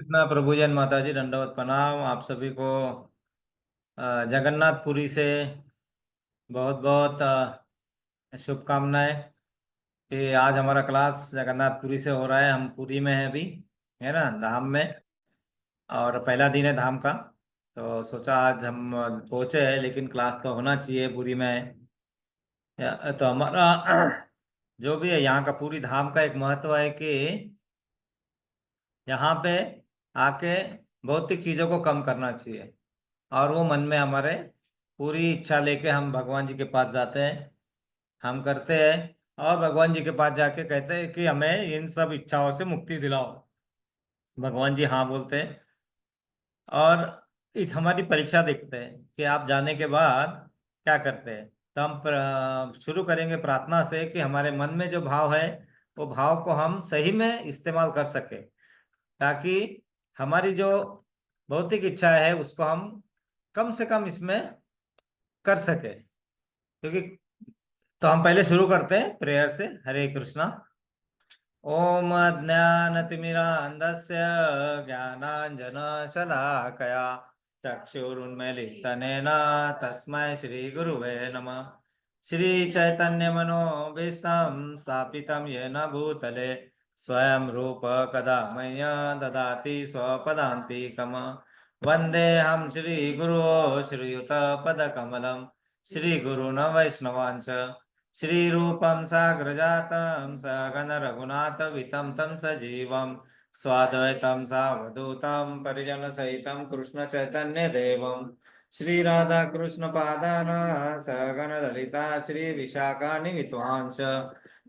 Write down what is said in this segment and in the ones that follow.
कृष्णा प्रभुजन माता जी दंडवत प्रणाम आप सभी को। जगन्नाथपुरी से बहुत बहुत शुभकामनाएं कि आज हमारा क्लास जगन्नाथपुरी से हो रहा है। हम पुरी में हैं अभी, है ना, धाम में। और पहला दिन है धाम का, तो सोचा आज हम पहुंचे हैं, लेकिन क्लास तो होना चाहिए पुरी में। तो हमारा जो भी है यहाँ का पूरी धाम का एक महत्व है कि यहाँ पे आके भौतिक चीजों को कम करना चाहिए, और वो मन में हमारे पूरी इच्छा लेके हम भगवान जी के पास जाते हैं, हम करते हैं। और भगवान जी के पास जाके कहते हैं कि हमें इन सब इच्छाओं से मुक्ति दिलाओ। भगवान जी हाँ बोलते हैं, और हमारी परीक्षा देखते हैं कि आप जाने के बाद क्या करते हैं। तो हम शुरू करेंगे प्रार्थना से कि हमारे मन में जो भाव है वो भाव को हम सही में इस्तेमाल कर सके, ताकि हमारी जो भौतिक इच्छा है उसको हम कम से कम इसमें कर सके। क्योंकि तो हम पहले शुरू करते हैं प्रेयर से। हरे कृष्णा। ओम अज्ञानतिमिरान्धस्य ज्ञानाञ्जनशलाकया चक्षुरुन्मीलितनेन तस्मै श्रीगुरुवे नमः। श्रीचैतन्यमनोभीष्टं स्थापितं येन भूतले स्वयं रूप कदा मह्यं ददाति स्वपदान्तिकम्। वन्देऽहं श्रीगुरो श्रीयुतपदकमलं श्रीगुरून् वैष्णवांश्च श्रीरूपं साग्रजातं सगण रघुनाथवितं तं सजीवं स्वाद्वैतं सावधूतं परिजनसहितं कृष्णचैतन्यदेवं श्रीराधाकृष्णपादान् सगण ललिता श्रीविशाखानि विद्वांस।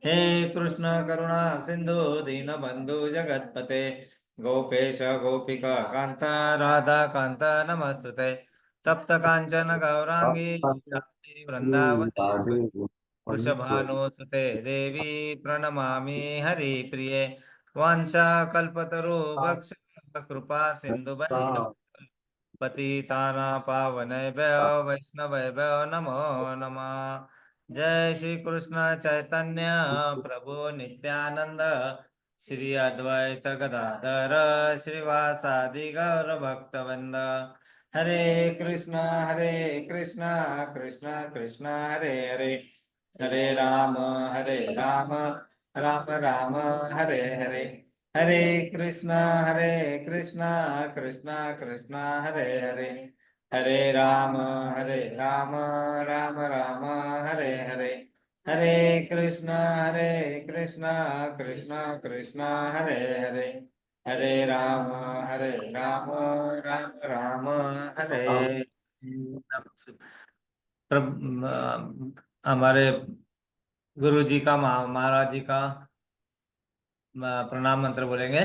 हे कृष्ण करुणा सिंधु दीनबंधु जगत्पते गोपेश गोपिका कांता राधा कांता नमस्तुते। तप्त कांचन गौरांगी राधे वृंदावनेश्वरी वृषभानुसुते देवी प्रणमामि हरिप्रिये। वाञ्छाकल्पतरुभ्यश्च कृपा सिन्धुभ्यः पतितानां पावनेभ्यो वैष्णवेभ्यो नमो नमः। जय श्री कृष्ण चैतन्य प्रभु नित्यानंद श्री अद्वैत गदाधर श्रीवासादि गौर भक्तवृंद। हरे कृष्ण कृष्ण कृष्ण हरे हरे, हरे राम राम राम हरे हरे। हरे कृष्ण कृष्ण कृष्ण कृष्ण हरे हरे, हरे राम राम राम हरे हरे। हरे कृष्ण कृष्ण कृष्ण हरे हरे, हरे राम राम राम हरे। हमारे गुरु जी का, महाराज जी का प्रणाम मंत्र बोलेंगे।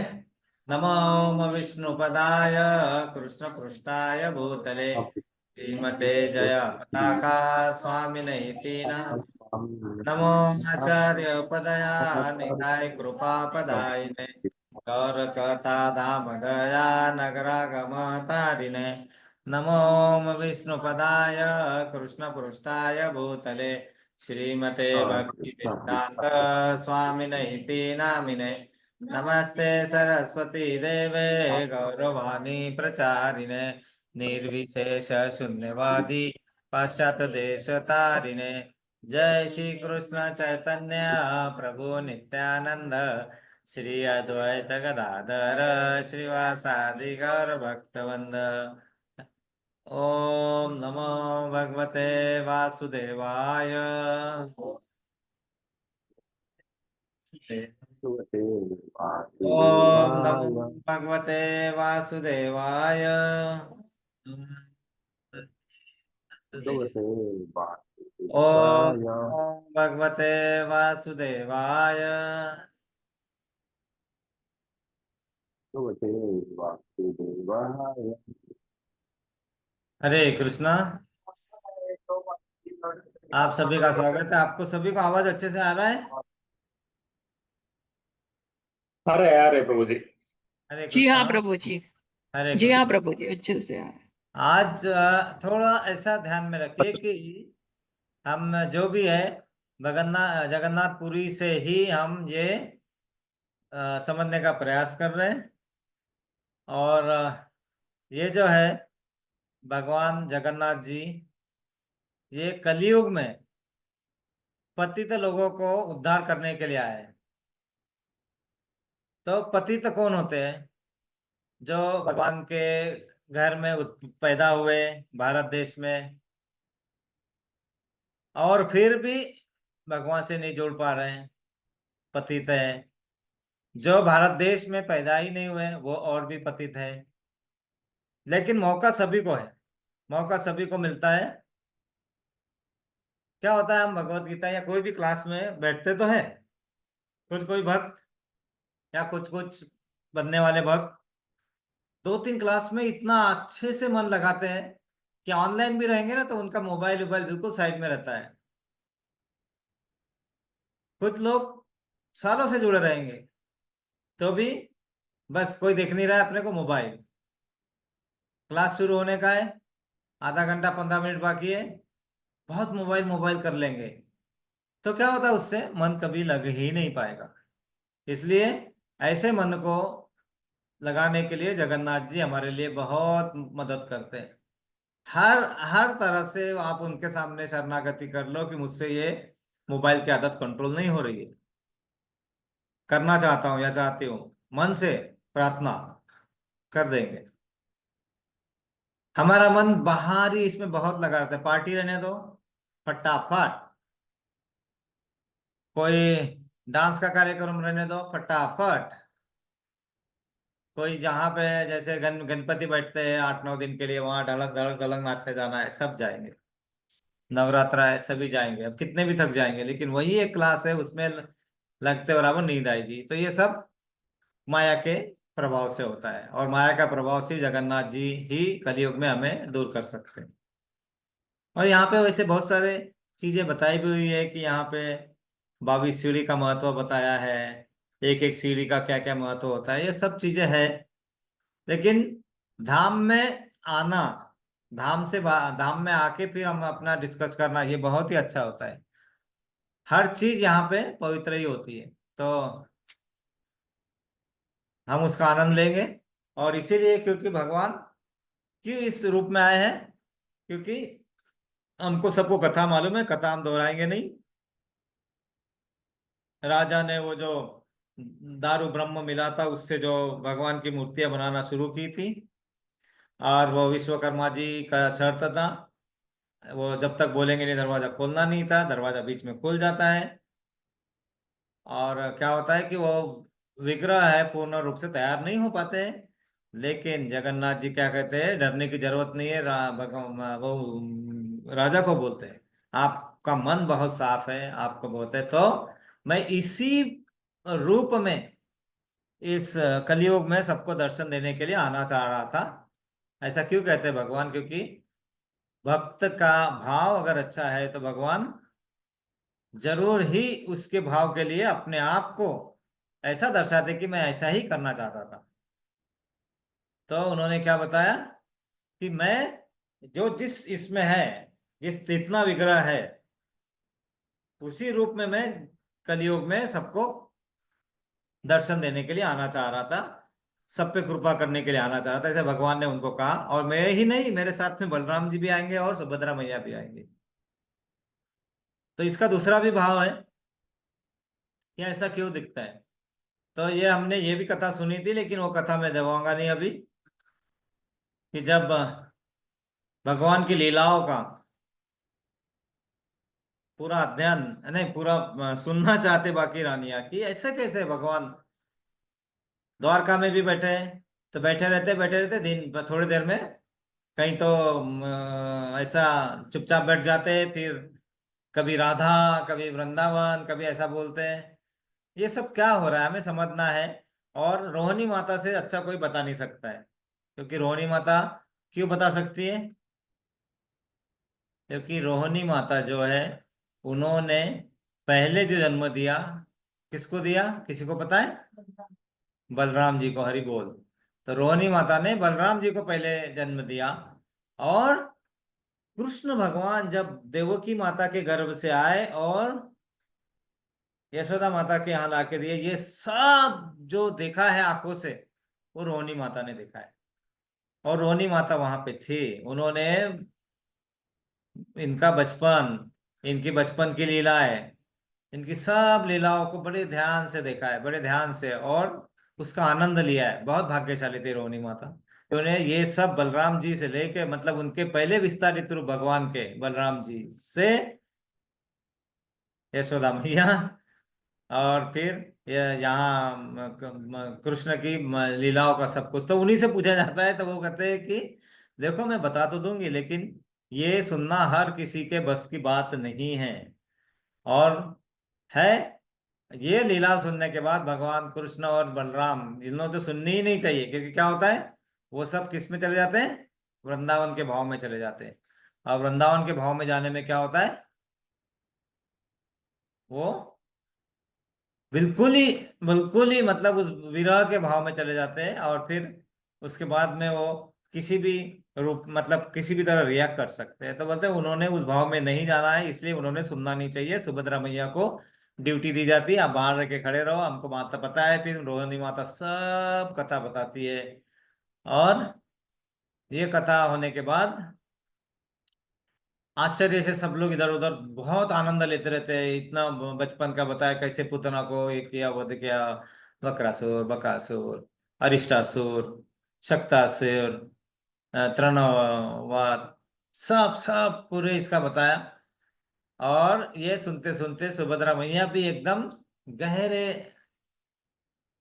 नमो विष्णुपदाय कृष्ण पृष्ठाय भूतले श्रीमते जया पताका स्वामिने नाम। नमो आचार्य पदया निधाय कृपा पदायिने गौर कथा धाम दया नगरागम तारिणे। नमो विष्णुपदाय कृष्ण पृष्ठाय भूतले श्रीमते भक्ति वेदांत स्वामिने नामिने। नमस्ते सरस्वती देवे गौरवाणी प्रचारिणे निर्विशेष शून्यवादी पाश्चात्य देश तारिणे। जय श्री कृष्ण चैतन्य प्रभु नित्यानंद श्री अद्वैत गदाधर श्रीवासादि गौर भक्तवृंद। ओम नमो भगवते वासुदेवाय। ओम नमो भगवते वासुदेवाय। ओम नमो भगवते वासुदेवाय। हरे कृष्णा। आप सभी का स्वागत है। आपको सभी को आवाज अच्छे से आ रहा है? अरे प्रभु जी। हरे जी हाँ कृष्णा। प्रभु जी। हरे जी हाँ कृष्णा। प्रभु जी, अच्छे से हाँ। आज थोड़ा ऐसा ध्यान में रखिए कि हम जो भी है जगन्नाथपुरी से ही हम ये समझने का प्रयास कर रहे हैं। और ये जो है भगवान जगन्नाथ जी, ये कलयुग में पतित लोगों को उद्धार करने के लिए आए हैं। तो पतित कौन होते हैं? जो भगवान के घर में पैदा हुए भारत देश में, और फिर भी भगवान से नहीं जुड़ पा रहे हैं, पतित है। जो भारत देश में पैदा ही नहीं हुए वो और भी पतित है। लेकिन मौका सभी को है, मौका सभी को मिलता है। क्या होता है, हम भगवत गीता या कोई भी क्लास में बैठते तो है, कुछ कोई भक्त या कुछ कुछ बनने वाले भक्त 2-3 क्लास में इतना अच्छे से मन लगाते हैं कि ऑनलाइन भी रहेंगे ना तो उनका मोबाइल वोबाइल बिल्कुल साइड में रहता है। कुछ लोग सालों से जुड़े रहेंगे तो भी बस कोई देख नहीं रहा है अपने को, मोबाइल। क्लास शुरू होने का है, आधा घंटा 15 मिनट बाकी है, बहुत मोबाइल मोबाइल कर लेंगे। तो क्या होता है, उससे मन कभी लग ही नहीं पाएगा। इसलिए ऐसे मन को लगाने के लिए जगन्नाथ जी हमारे लिए बहुत मदद करते हैं। हर हर तरह से आप उनके सामने शरणागति कर लो कि मुझसे ये मोबाइल की आदत कंट्रोल नहीं हो रही है, करना चाहता हूं या चाहती हूँ, मन से प्रार्थना कर देंगे। हमारा मन बाहर ही इसमें बहुत लगा रहता है, पार्टी रहने दो फटाफट, कोई डांस का कार्यक्रम रहने दो फटाफट, कोई जहाँ पे जैसे गणपति बैठते हैं 8-9 दिन के लिए, वहां ढलक ढलक ढलक नाचने जाना है, सब जाएंगे। नवरात्रा है, सभी जाएंगे, अब कितने भी थक जाएंगे, लेकिन वही एक क्लास है, उसमें लगते बराबर नींद आएगी। तो ये सब माया के प्रभाव से होता है, और माया का प्रभाव सिर्फ जगन्नाथ जी ही कलयुग में हमें दूर कर सकते हैं। और यहाँ पे वैसे बहुत सारे चीजें बताई भी हुई है कि यहाँ पे 22 सीढ़ी का महत्व बताया है, एक एक सीढ़ी का क्या क्या महत्व होता है, ये सब चीजें है। लेकिन धाम में आना, धाम में आके फिर हम अपना डिस्कस करना, ये बहुत ही अच्छा होता है। हर चीज यहाँ पे पवित्र ही होती है, तो हम उसका आनंद लेंगे। और इसीलिए, क्योंकि भगवान क्यों इस रूप में आए हैं, क्योंकि हमको सबको कथा मालूम है, कथा हम दोहराएंगे नहीं। राजा ने वो जो दारू ब्रह्म मिला था उससे जो भगवान की मूर्तियां बनाना शुरू की थी, और वो विश्वकर्मा जी का शर्त था, वो जब तक बोलेंगे नहीं दरवाजा खोलना नहीं था, दरवाजा बीच में खुल जाता है। और क्या होता है कि वो विग्रह है, पूर्ण रूप से तैयार नहीं हो पाते हैं। लेकिन जगन्नाथ जी क्या कहते हैं, डरने की जरूरत नहीं है, वो राजा को बोलते हैं आपका मन बहुत साफ है, आपको बोलते हैं, तो मैं इसी रूप में इस कलयुग में सबको दर्शन देने के लिए आना चाह रहा था। ऐसा क्यों कहते हैं भगवान? क्योंकि भक्त का भाव अगर अच्छा है तो भगवान जरूर ही उसके भाव के लिए अपने आप को ऐसा दर्शाते कि मैं ऐसा ही करना चाहता था। तो उन्होंने क्या बताया कि मैं जो जिस इसमें है, जिस जितना विग्रह है, उसी रूप में मैं कलयुग में सबको दर्शन देने के लिए आना चाह रहा था, सब पे कृपा करने के लिए आना चाह रहा था, ऐसे भगवान ने उनको कहा। और मैं ही नहीं, मेरे साथ में बलराम जी भी आएंगे और सुभद्रा मैया भी आएंगे। तो इसका दूसरा भी भाव है कि ऐसा क्यों दिखता है। तो ये हमने ये भी कथा सुनी थी, लेकिन वो कथा मैं दोहराऊंगा नहीं अभी, कि जब भगवान की लीलाओं का पूरा अध्ययन, नहीं पूरा सुनना चाहते बाकी रानियां कि ऐसे कैसे भगवान द्वारका में भी बैठे हैं, तो बैठे रहते दिन थोड़ी देर में कहीं तो ऐसा चुपचाप बैठ जाते हैं, फिर कभी राधा, कभी वृंदावन, कभी ऐसा बोलते हैं। ये सब क्या हो रहा है हमें समझना है। और रोहिणी माता से अच्छा कोई बता नहीं सकता है, क्योंकि रोहिणी माता क्यों बता सकती है? क्योंकि रोहिणी माता जो है, उन्होंने पहले जो जन्म दिया, किसको दिया, किसी को पता है? बलराम जी को, हरि बोल। तो रोहिणी माता ने बलराम जी को पहले जन्म दिया, और कृष्ण भगवान जब देवकी माता के गर्भ से आए और यशोदा माता के यहाँ लाके दिए, ये सब जो देखा है आंखों से, वो रोहिणी माता ने देखा है। और रोहिणी माता वहां पे थी, उन्होंने इनका बचपन, इनकी बचपन की लीलाएं, इनकी सब लीलाओं को बड़े ध्यान से देखा है, बड़े ध्यान से, और उसका आनंद लिया है। बहुत भाग्यशाली थी रोहिणी माता। तो उन्हें ये सब बलराम जी से लेके, मतलब उनके पहले विस्तारित रूप भगवान के बलराम जी से यशोदा मैया, और फिर ये यहाँ कृष्ण की लीलाओं का सब कुछ तो उन्हीं से पूछा जाता है। तो वो कहते हैं कि देखो मैं बता तो दूंगी, लेकिन ये सुनना हर किसी के बस की बात नहीं है। और है, ये लीला सुनने के बाद भगवान कृष्ण और बलराम इन्हों तो सुननी ही नहीं चाहिए, क्योंकि क्या होता है, वो सब किस में चले जाते हैं, वृंदावन के भाव में चले जाते हैं। और वृंदावन के भाव में जाने में क्या होता है, वो बिल्कुल ही, बिल्कुल ही मतलब उस विरह के भाव में चले जाते हैं। और फिर उसके बाद में वो किसी भी रूप, मतलब किसी भी तरह रिएक्ट कर सकते हैं। तो बोलते हैं उन्होंने उस भाव में नहीं जाना है, इसलिए उन्होंने सुनना नहीं चाहिए। सुभद्रा मैया को ड्यूटी दी जाती है, आप बाहर रह के खड़े रहो, हमको माता पता है। फिर रोहिणी माता सब कथा बताती है। और ये कथा होने के बाद आश्चर्य से सब लोग इधर उधर बहुत आनंद लेते रहते हैं। इतना बचपन का बताया, कैसे पूतना को ये किया, वध किया, वक्रासुर, बकासुर, अरिष्टासुर, शक्तासुर, तृणवत, सब सब पूरे इसका बताया। और ये सुनते सुनते सुभद्रा मैया भी एकदम गहरे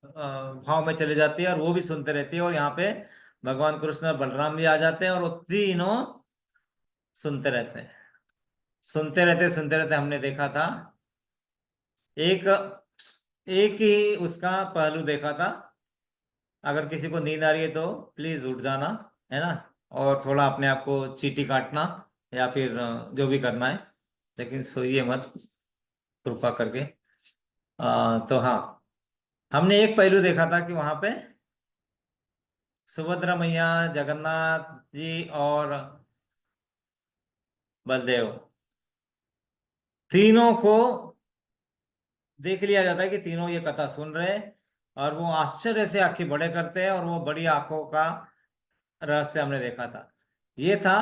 भाव में चली जाती है, और वो भी सुनते रहती है। और यहाँ पे भगवान कृष्ण और बलराम भी आ जाते हैं, और वो तीनों सुनते रहते हैं। सुनते रहते हमने देखा था, एक एक ही उसका पहलू देखा था। अगर किसी को नींद आ रही है तो प्लीज उठ जाना, है ना, और थोड़ा अपने आप को चींटी काटना, या फिर जो भी करना है, लेकिन सोइए मत, कृपा करके। तो हाँ, हमने एक पहलू देखा था कि वहां पे सुभद्रा मैया, जगन्नाथ जी और बलदेव, तीनों को देख लिया जाता है कि तीनों ये कथा सुन रहे हैं। और वो आश्चर्य से आंखें बड़े करते हैं, और वो बड़ी आंखों का रहस्य हमने देखा था। ये था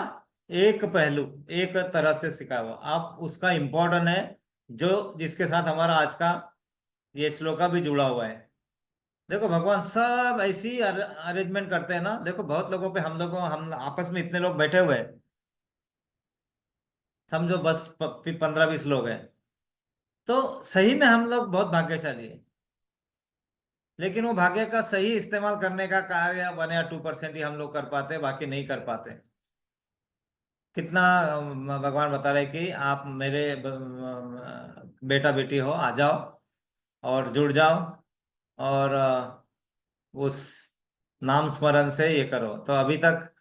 एक पहलू, एक तरह से सिखा हुआ। आप उसका इम्पोर्टेंट है, जो जिसके साथ हमारा आज का ये श्लोका भी जुड़ा हुआ है। देखो भगवान सब ऐसी अरेंजमेंट करते हैं ना। देखो बहुत लोगों पे, हम आपस में इतने लोग बैठे हुए हैं, समझो बस 15-20 लोग हैं, तो सही में हम लोग बहुत भाग्यशाली है। लेकिन वो भाग्य का सही इस्तेमाल करने का कार्य 1 या 2% ही हम लोग कर पाते, बाकी नहीं कर पाते। कितना भगवान बता रहे कि आप मेरे बेटा बेटी हो, आ जाओ और जुड़ जाओ, और उस नाम स्मरण से ये करो। तो अभी तक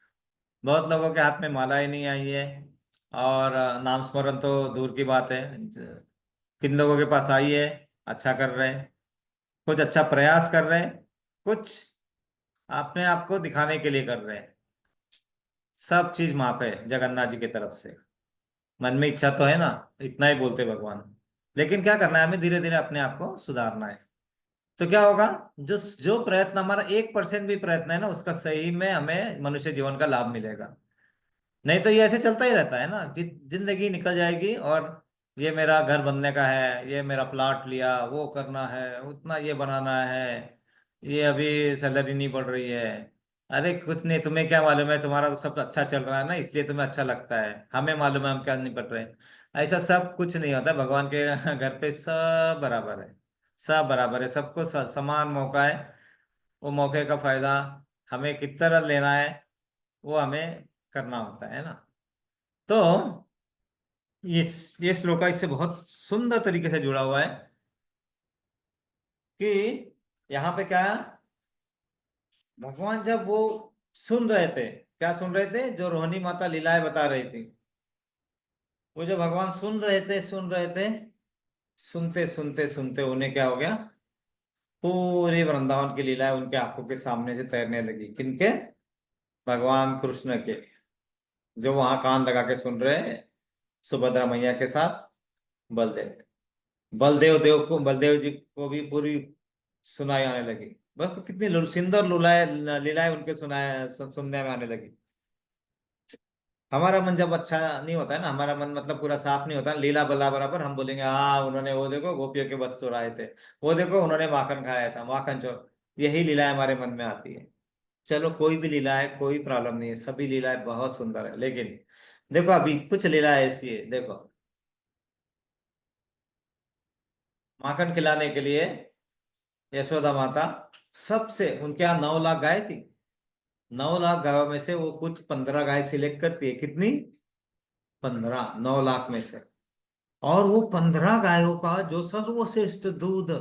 बहुत लोगों के हाथ में माला ही नहीं आई है, और नाम स्मरण तो दूर की बात है। किन लोगों के पास आई है, अच्छा कर रहे हैं, कुछ अच्छा प्रयास कर रहे हैं, कुछ अपने आप को दिखाने के लिए कर रहे हैं। सब चीज माप है जगन्नाथ जी की तरफ से। मन में इच्छा तो है ना, इतना ही बोलते भगवान। लेकिन क्या करना है, हमें धीरे धीरे अपने आप को सुधारना है। तो क्या होगा, जो जो प्रयत्न, हमारा 1% भी प्रयत्न है ना, उसका सही में हमें मनुष्य जीवन का लाभ मिलेगा। नहीं तो ये ऐसे चलता ही रहता है ना, जिंदगी निकल जाएगी। और ये मेरा घर बनने का है, ये मेरा प्लॉट लिया, वो करना है, उतना ये बनाना है, ये अभी सैलरी नहीं बढ़ रही है। अरे कुछ नहीं, तुम्हें क्या मालूम है, तुम्हारा तो सब अच्छा चल रहा है ना, इसलिए तुम्हें अच्छा लगता है, हमें मालूम है हम क्या नहीं पढ़ रहे। ऐसा सब कुछ नहीं होता भगवान के घर पे। सब बराबर है, सब बराबर है, सबको समान मौका है। वो मौके का फायदा हमें किस तरह लेना है, वो हमें करना होता है ना। तो ये श्लोका इससे बहुत सुंदर तरीके से जुड़ा हुआ है कि यहाँ पे क्या है, भगवान जब वो सुन रहे थे, क्या सुन रहे थे, जो रोहिणी माता लीलाएं बता रही थी, वो जो भगवान सुन रहे थे, सुनते सुनते सुनते उन्हें क्या हो गया, पूरी वृंदावन की लीलाएं उनके आंखों के सामने से तैरने लगी। किनके, भगवान कृष्ण के, जो वहां कान लगा के सुन रहे हैं, सुभद्रा मैया के साथ बलदेव, बलदेव जी को भी पूरी सुनाई आने लगी। बस कितनी सुंदर लुलाए लीलाएं उनके सुनाए सुनने में आने लगी। हमारा मन जब अच्छा नहीं होता है ना, हमारा मन मतलब पूरा साफ नहीं होता, लीला बल्ला बराबर हम बोलेंगे हाँ उन्होंने वो देखो गोपियों के बस चुराए थे, वो देखो उन्होंने माखन खाया था, माखन चोर। यही लीलाएं हमारे मन में आती है। चलो कोई भी लीला है, कोई प्रॉब्लम नहीं है, सभी लीलाएं बहुत सुंदर है, लेकिन देखो अभी कुछ लीला ऐसी है, देखो माखन खिलाने के लिए यशोदा माता सबसे, उनके यहाँ 9 लाख गाय थी, 9 लाख गायों में से वो कुछ 15 गाय सिलेक्ट करती है, कितनी? 15, 9 लाख में से। और वो 15 गायों का जो सर्वश्रेष्ठ दूध,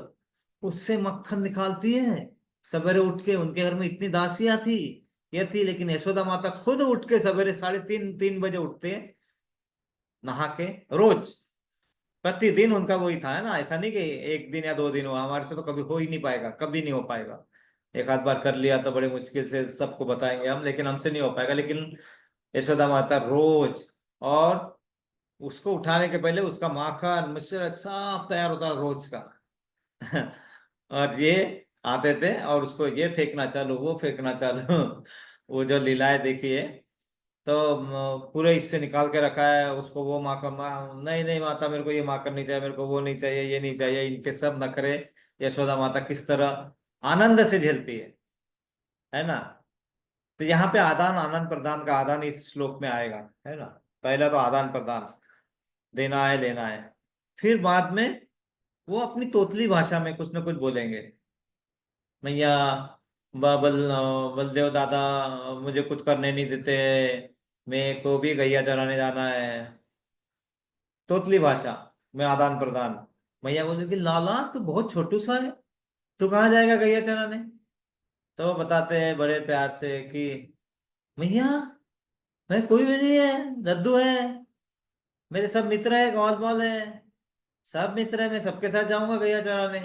उससे मक्खन निकालती है। सवेरे उठ के उनके घर में इतनी दासियां थी, ये थी, लेकिन यशोदा माता खुद उठ के सवेरे 3:30 बजे उठते हैं, नहा के, रोज, प्रतिदिन उनका वही था, है ना, ऐसा नहीं कि एक दिन या 2 दिन हुआ, हमारे से तो कभी हो ही नहीं पाएगा, कभी नहीं हो पाएगा। एक आध बार कर लिया तो बड़े मुश्किल से सबको बताएंगे हम, लेकिन हमसे नहीं हो पाएगा, लेकिन यशोदा माता रोज, और उसको उठाने के पहले उसका माखन मिश्र सब तैयार होता रोज का। और ये आते थे और उसको ये फेंकना चालू, वो फेंकना चालू। वो जो लीलाएं देखी है, तो पूरे इससे निकाल के रखा है उसको, वो माखन नहीं नहीं माता मेरे को ये माखन नहीं चाहिए, मेरे को वो नहीं चाहिए, ये नहीं चाहिए, इनके सब नखरे यशोदा माता किस तरह आनंद से झेलती है ना। तो यहाँ पे आदान आनंद प्रदान का आदान इस श्लोक में आएगा, है ना। पहला तो आदान प्रदान, देना है लेना है। फिर बाद में वो अपनी तोतली भाषा में कुछ ना कुछ बोलेंगे। मैया, बलदेव दादा मुझे कुछ करने नहीं देते, मेरे को भी गैया चराने जाना है। तोतली भाषा में आदान प्रदान। मैया बोलेगी लाला तू बहुत छोटू सा है, तू कहाँ जाएगा गैया चराने? तो वो बताते हैं बड़े प्यार से कि मैया मैं कोई भी नहीं है, दद्दू है, मेरे सब मित्र है, कौन बॉल है, सब मित्र है, मैं सबके साथ जाऊंगा गैया चराने।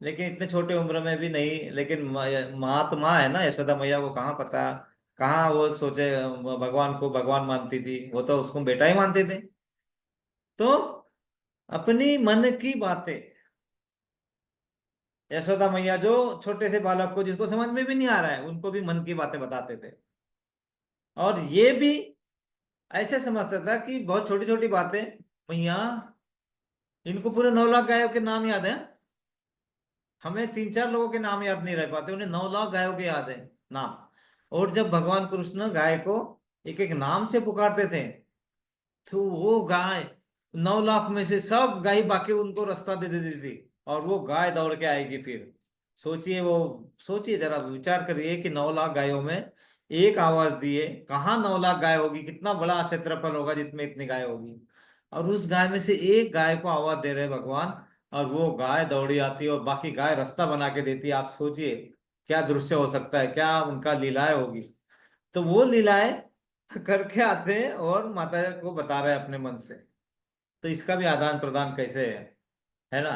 लेकिन इतने छोटे उम्र में भी नहीं, लेकिन माँ तो माँ है ना, यशोदा मैया को कहाँ पता, कहाँ वो सोचे भगवान को भगवान मानती थी, वो तो उसको बेटा ही मानते थे। तो अपनी मन की बातें यशोदा मैया जो छोटे से बालक को जिसको समझ में भी नहीं आ रहा है, उनको भी मन की बातें बताते थे। और ये भी ऐसे समझता था कि बहुत छोटी छोटी बातें, मैया इनको पूरे 9 लाख गायों के नाम याद है, हमें 3-4 लोगों के नाम याद नहीं रह पाते, उन्हें 9 लाख गायों के याद है नाम। और जब भगवान कृष्ण गाय को एक एक नाम से पुकारते थे, तो वो गाय 9 लाख में से सब गाय बाकी उनको रास्ता दे देती थी, और वो गाय दौड़ के आएगी फिर। सोचिए वो, सोचिए जरा विचार करिए कि 9 लाख गायों में एक आवाज दिए, कहाँ 9 लाख गाय होगी, कितना बड़ा क्षेत्रफल होगा जितने इतनी गाय होगी, और उस गाय में से एक गाय को आवाज दे रहे भगवान, और वो गाय दौड़ी आती है और बाकी गाय रास्ता बना के देती है। आप सोचिए क्या दृश्य हो सकता है, क्या उनका लीलाएं होगी। तो वो लीलाएं करके आते हैं और माता को बता रहे हैं अपने मन से। तो इसका भी आदान प्रदान कैसे है ना।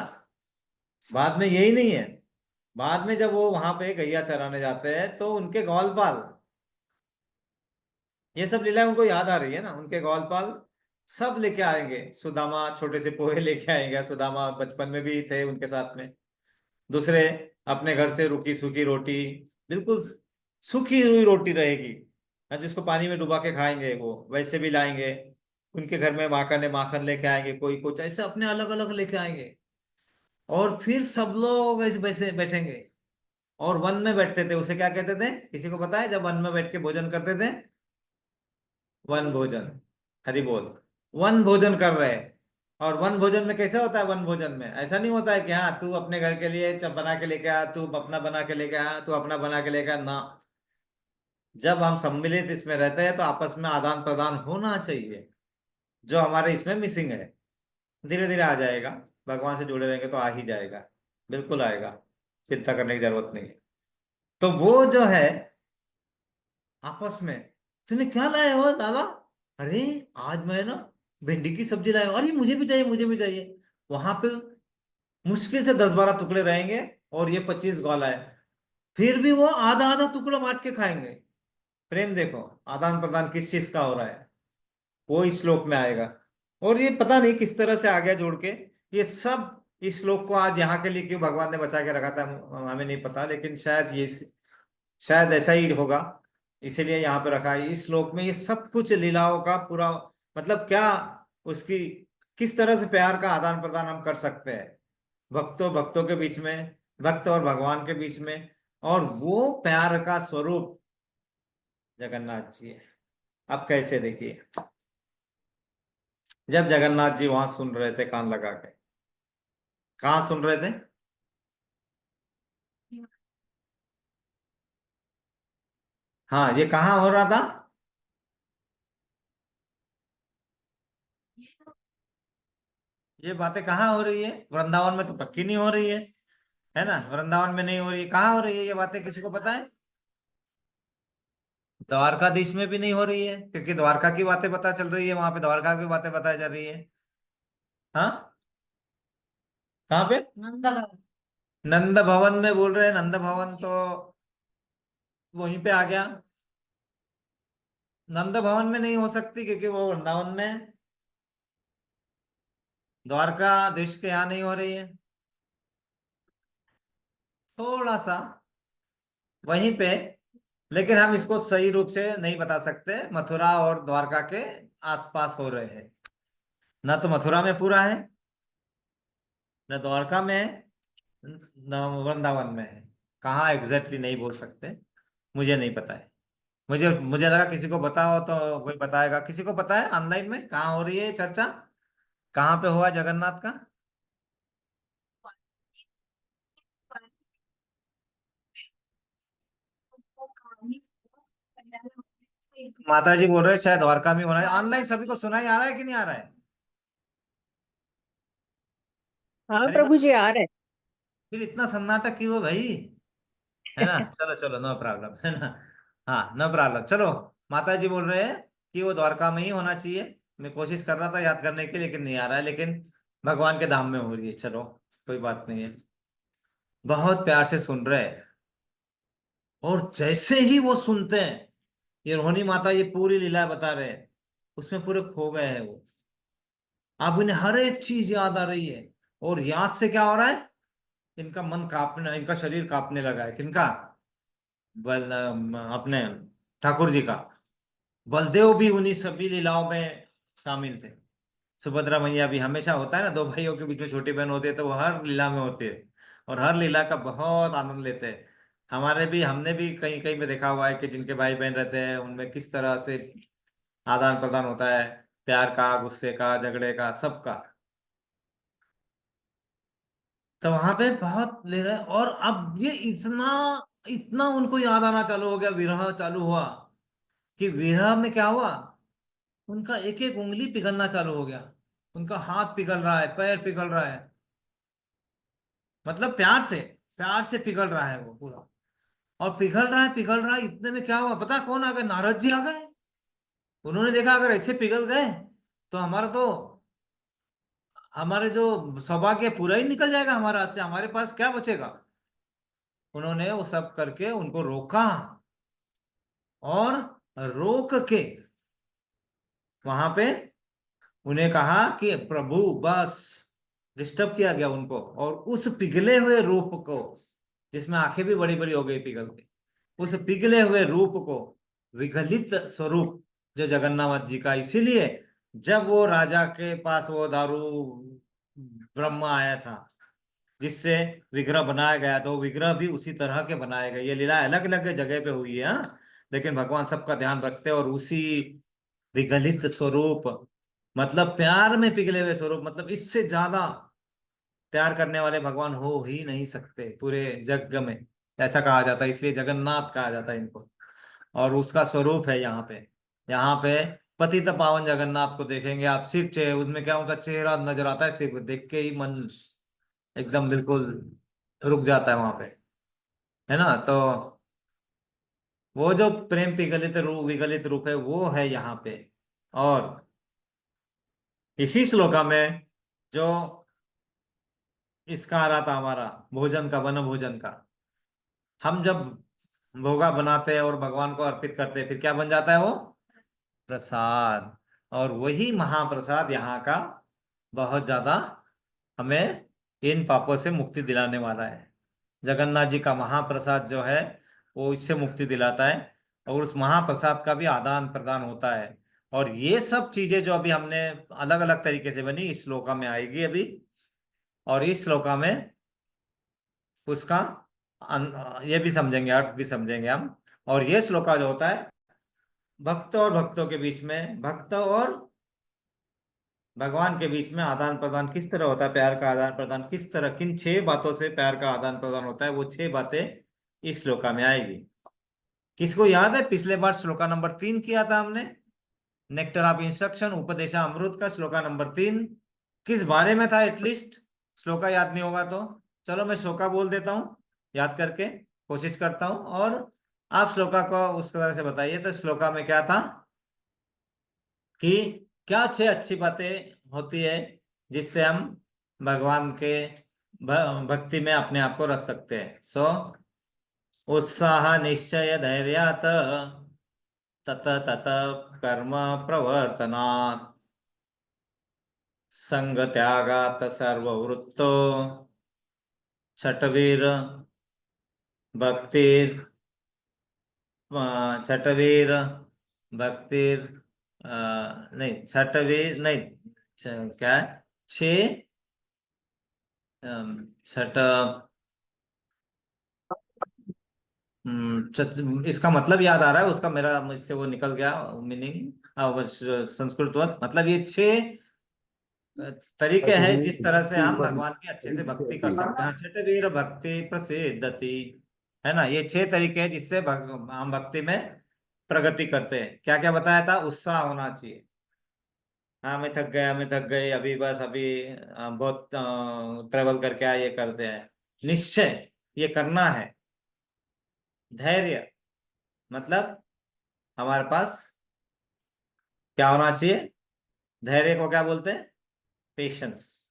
बाद में यही नहीं है, बाद में जब वो वहां पे गैया चराने जाते हैं तो उनके ग्वालपाल, ये सब लीलाएं उनको याद आ रही है ना, उनके ग्वालपाल सब लेके आएंगे, सुदामा छोटे से पोहे लेके आएंगे, सुदामा बचपन में भी थे उनके साथ में। दूसरे अपने घर से रुकी सूखी रोटी, बिल्कुल सूखी हुई रोटी रहेगी, जिसको पानी में डुबा के खाएंगे, वो वैसे भी लाएंगे। उनके घर में माखन है, माखन लेके आएंगे, कोई कुछ ऐसे अपने अलग अलग लेके आएंगे। और फिर सब लोग ऐसे वैसे बैठेंगे, और वन में बैठते थे, उसे क्या कहते थे, किसी को पता है जब वन में बैठ के भोजन करते थे? वन भोजन। हरि बोल। वन भोजन कर रहे हैं। और वन भोजन में कैसे होता है, वन भोजन में ऐसा नहीं होता है कि हाँ तू अपने घर के लिए चप बना के लेके आ, तू अपना बना के लेके आ, तू अपना बना के लेके आ ना। जब हम सम्मिलित इसमें रहते हैं तो आपस में आदान प्रदान होना चाहिए, जो हमारे इसमें मिसिंग है। धीरे धीरे आ जाएगा, भगवान से जुड़े रहेंगे तो आ ही जाएगा, बिल्कुल आएगा, चिंता करने की जरूरत नहीं है। तो वो जो है आपस में, तूने क्या लाया हो लाला? अरे आज मैं ना भिंडी की सब्जी लाया हूं, अरे मुझे भी चाहिए, मुझे भी चाहिए। वहां पे मुश्किल से 10-12 टुकड़े रहेंगे, और ये 25 ग्वाला है, फिर भी वो आधा आधा टुकड़ा बांट के खाएंगे। प्रेम देखो, आदान प्रदान किस चीज का हो रहा है, वो इस श्लोक में आएगा। और ये पता नहीं किस तरह से आ गया जोड़ के, ये सब इस श्लोक को आज यहाँ के लिए क्यों भगवान ने बचा के रखा था हमें नहीं पता, लेकिन शायद ये, शायद ऐसा ही होगा, इसीलिए यहाँ पे रखा है। इस श्लोक में ये सब कुछ लीलाओं का पूरा मतलब क्या, उसकी किस तरह से प्यार का आदान प्रदान हम कर सकते हैं भक्तों भक्तों के बीच में, भक्त और भगवान के बीच में। और वो प्यार का स्वरूप जगन्नाथ जी है। अब कैसे देखिए, जब जगन्नाथ जी वहां सुन रहे थे कान लगा के, कहाँ सुन रहे थे? हाँ, ये कहाँ हो रहा था? ये बातें कहाँ हो रही है? वृंदावन में तो पक्की नहीं हो रही है ना? वृंदावन में नहीं हो रही है, कहाँ हो रही है ये बातें, किसी को पता है? द्वारकाधीश में भी नहीं हो रही है, क्योंकि द्वारका की बातें पता चल रही है, वहां पे द्वारका की बातें बताई जा रही है। हाँ, कहाँ पे? नंद भवन में बोल रहे हैं। नंद भवन तो वहीं पे आ गया। नंद भवन में नहीं हो सकती, क्योंकि वो वृंदावन में है। द्वारकाधीश के यहाँ नहीं हो रही है। थोड़ा सा वहीं पे, लेकिन हम इसको सही रूप से नहीं बता सकते। मथुरा और द्वारका के आसपास हो रहे हैं। ना तो मथुरा में पूरा है, न द्वारका में है, न वृंदावन में है। कहाँ एग्जैक्टली नहीं बोल सकते, मुझे नहीं पता है। मुझे मुझे लगा किसी को बताओ तो कोई बताएगा। किसी को पता है ऑनलाइन में कहाँ हो रही है चर्चा, कहाँ पे हुआ जगन्नाथ का? माता जी बोल रहे हैं शायद द्वारका में होना है। ऑनलाइन सभी को सुनाई आ रहा है कि नहीं आ रहा है? हाँ अरे प्रभु जी आ रहे हैं। फिर इतना सन्नाटा क्यों है भाई? है ना, चलो चलो, नो प्रॉब्लम, है ना। हाँ, नो प्रॉब्लम, चलो। माता जी बोल रहे हैं कि वो द्वारका में ही होना चाहिए। मैं कोशिश कर रहा था याद करने की, लेकिन नहीं आ रहा है। लेकिन भगवान के धाम में हो रही है, चलो, कोई बात नहीं है। बहुत प्यार से सुन रहे हैं। और जैसे ही वो सुनते हैं, ये रोहिणी माता ये पूरी लीला बता रहे हैं, उसमें पूरे खो गए हैं वो। अब इन्हें हर एक चीज याद आ रही है। और याद से क्या हो रहा है, इनका मन कांपने, इनका शरीर कांपने लगा है। किनका? अपने ठाकुर जी का। बलदेव भी उन्हीं सभी लीलाओं में शामिल थे। सुभद्रा मैया भी, हमेशा होता है ना, दो भाइयों के बीच में छोटी बहन होती है तो वो हर लीला में होती है, और हर लीला का बहुत आनंद लेते हैं। हमारे भी, हमने भी कहीं कहीं में देखा हुआ है कि जिनके भाई बहन रहते हैं उनमें किस तरह से आदान प्रदान होता है, प्यार का, गुस्से का, झगड़े का, सबका। तो वहां पे बहुत ले रहे हैं। और अब ये इतना इतना उनको याद आना चालू हो गया, विरह चालू हुआ, कि विरह में क्या हुआ, उनका एक एक उंगली पिघलना चालू हो गया। उनका हाथ पिघल रहा है, पैर पिघल रहा है, मतलब प्यार से पिघल रहा है वो पूरा। और पिघल रहा है, इतने में क्या हुआ पता है? कौन आ गए? नारद जी आ गए। उन्होंने देखा अगर ऐसे पिघल गए तो हमारे जो सौभाग्य पूरा ही निकल जाएगा हमारा हाथ से, हमारे पास क्या बचेगा। उन्होंने वो सब करके उनको रोका, और रोक के वहां पे उन्हें कहा कि प्रभु, बस। डिस्टर्ब किया गया उनको, और उस पिघले हुए रूप को, जिसमें आंखें भी बड़ी बड़ी हो गई पिघल के, उस पिघले हुए रूप को, विगलित स्वरूप जो जगन्नाथ जी का, इसीलिए जब वो राजा के पास वो दारू ब्रह्मा आया था, जिससे विग्रह बनाया गया, तो विग्रह भी उसी तरह के बनाए गए। ये लीला अलग अलग जगह पे हुई है, हाँ, लेकिन भगवान सबका ध्यान रखते हैं। और उसी विगलित स्वरूप, मतलब प्यार में पिघले हुए स्वरूप, मतलब इससे ज्यादा प्यार करने वाले भगवान हो ही नहीं सकते पूरे जग में, ऐसा कहा जाता है। इसलिए जगन्नाथ कहा जाता है इनको। और उसका स्वरूप है यहाँ पे। यहाँ पे पतित पावन जगन्नाथ को देखेंगे आप, सिर्फ उसमें क्या उनका चेहरा नजर आता है, सिर्फ देख के ही मन एकदम बिल्कुल रुक जाता है वहां पे, है ना। तो वो जो प्रेम विगलित रूप है, वो है यहाँ पे। और इसी श्लोका में जो इसका आ रहा था हमारा भोजन का, वन भोजन का, हम जब भोगा बनाते हैं और भगवान को अर्पित करते हैं, फिर क्या बन जाता है वो? प्रसाद। और वही महाप्रसाद यहाँ का बहुत ज्यादा हमें इन पापों से मुक्ति दिलाने वाला है। जगन्नाथ जी का महाप्रसाद जो है वो इससे मुक्ति दिलाता है, और उस महाप्रसाद का भी आदान प्रदान होता है। और ये सब चीजें जो अभी हमने अलग अलग तरीके से बनी, इस श्लोका में आएगी अभी। और इस श्लोका में उसका ये भी समझेंगे, अर्थ भी समझेंगे हम। और ये श्लोका जो होता है, भक्त और भक्तों के बीच में, भक्त और भगवान के बीच में आदान प्रदान किस तरह होता है, प्यार का आदान प्रदान किस तरह, किन 6 बातों से प्यार का आदान प्रदान होता है, वो 6 बातें इस श्लोका में आएगी। किसको याद है, पिछले बार श्लोका नंबर 3 किया था हमने, नेक्टर ऑफ इंस्ट्रक्शन, उपदेशा अमृत का श्लोका नंबर 3 किस बारे में था? एटलीस्ट श्लोका याद नहीं होगा तो चलो मैं श्लोका बोल देता हूँ, याद करके कोशिश करता हूँ, और आप श्लोका को उस तरह से बताइए। तो श्लोका में क्या था कि क्या 6 अच्छी बातें होती है जिससे हम भगवान के भक्ति में अपने आप को रख सकते हैं। उत्साह निश्चय धैर्यात तत तत कर्म प्रवर्तनात् संग त्यागात सर्ववृत्तो छठवीर भक्तिर छठवीर भक्तिर नहीं, छठवीर नहीं, क्या है, छः छठ इसका मतलब याद आ रहा है उसका, मेरा मुझसे वो निकल गया मीनिंग। संस्कृत मतलब ये 6 तरीके हैं जिस तरह से हम भगवान की अच्छे से भक्ति कर सकते हैं। छठे वीर भक्ति प्रसिद्धति, है ना, ये 6 तरीके हैं जिससे हम भक्ति में प्रगति करते हैं। क्या क्या बताया था? उत्साह होना चाहिए। हाँ मैं थक गया, मैं थक गई, अभी बस अभी बहुत ट्रेवल करके आए, ये करते हैं। निश्चय, ये करना है। धैर्य मतलब हमारे पास क्या होना चाहिए? धैर्य को क्या बोलते हैं? पेशेंस।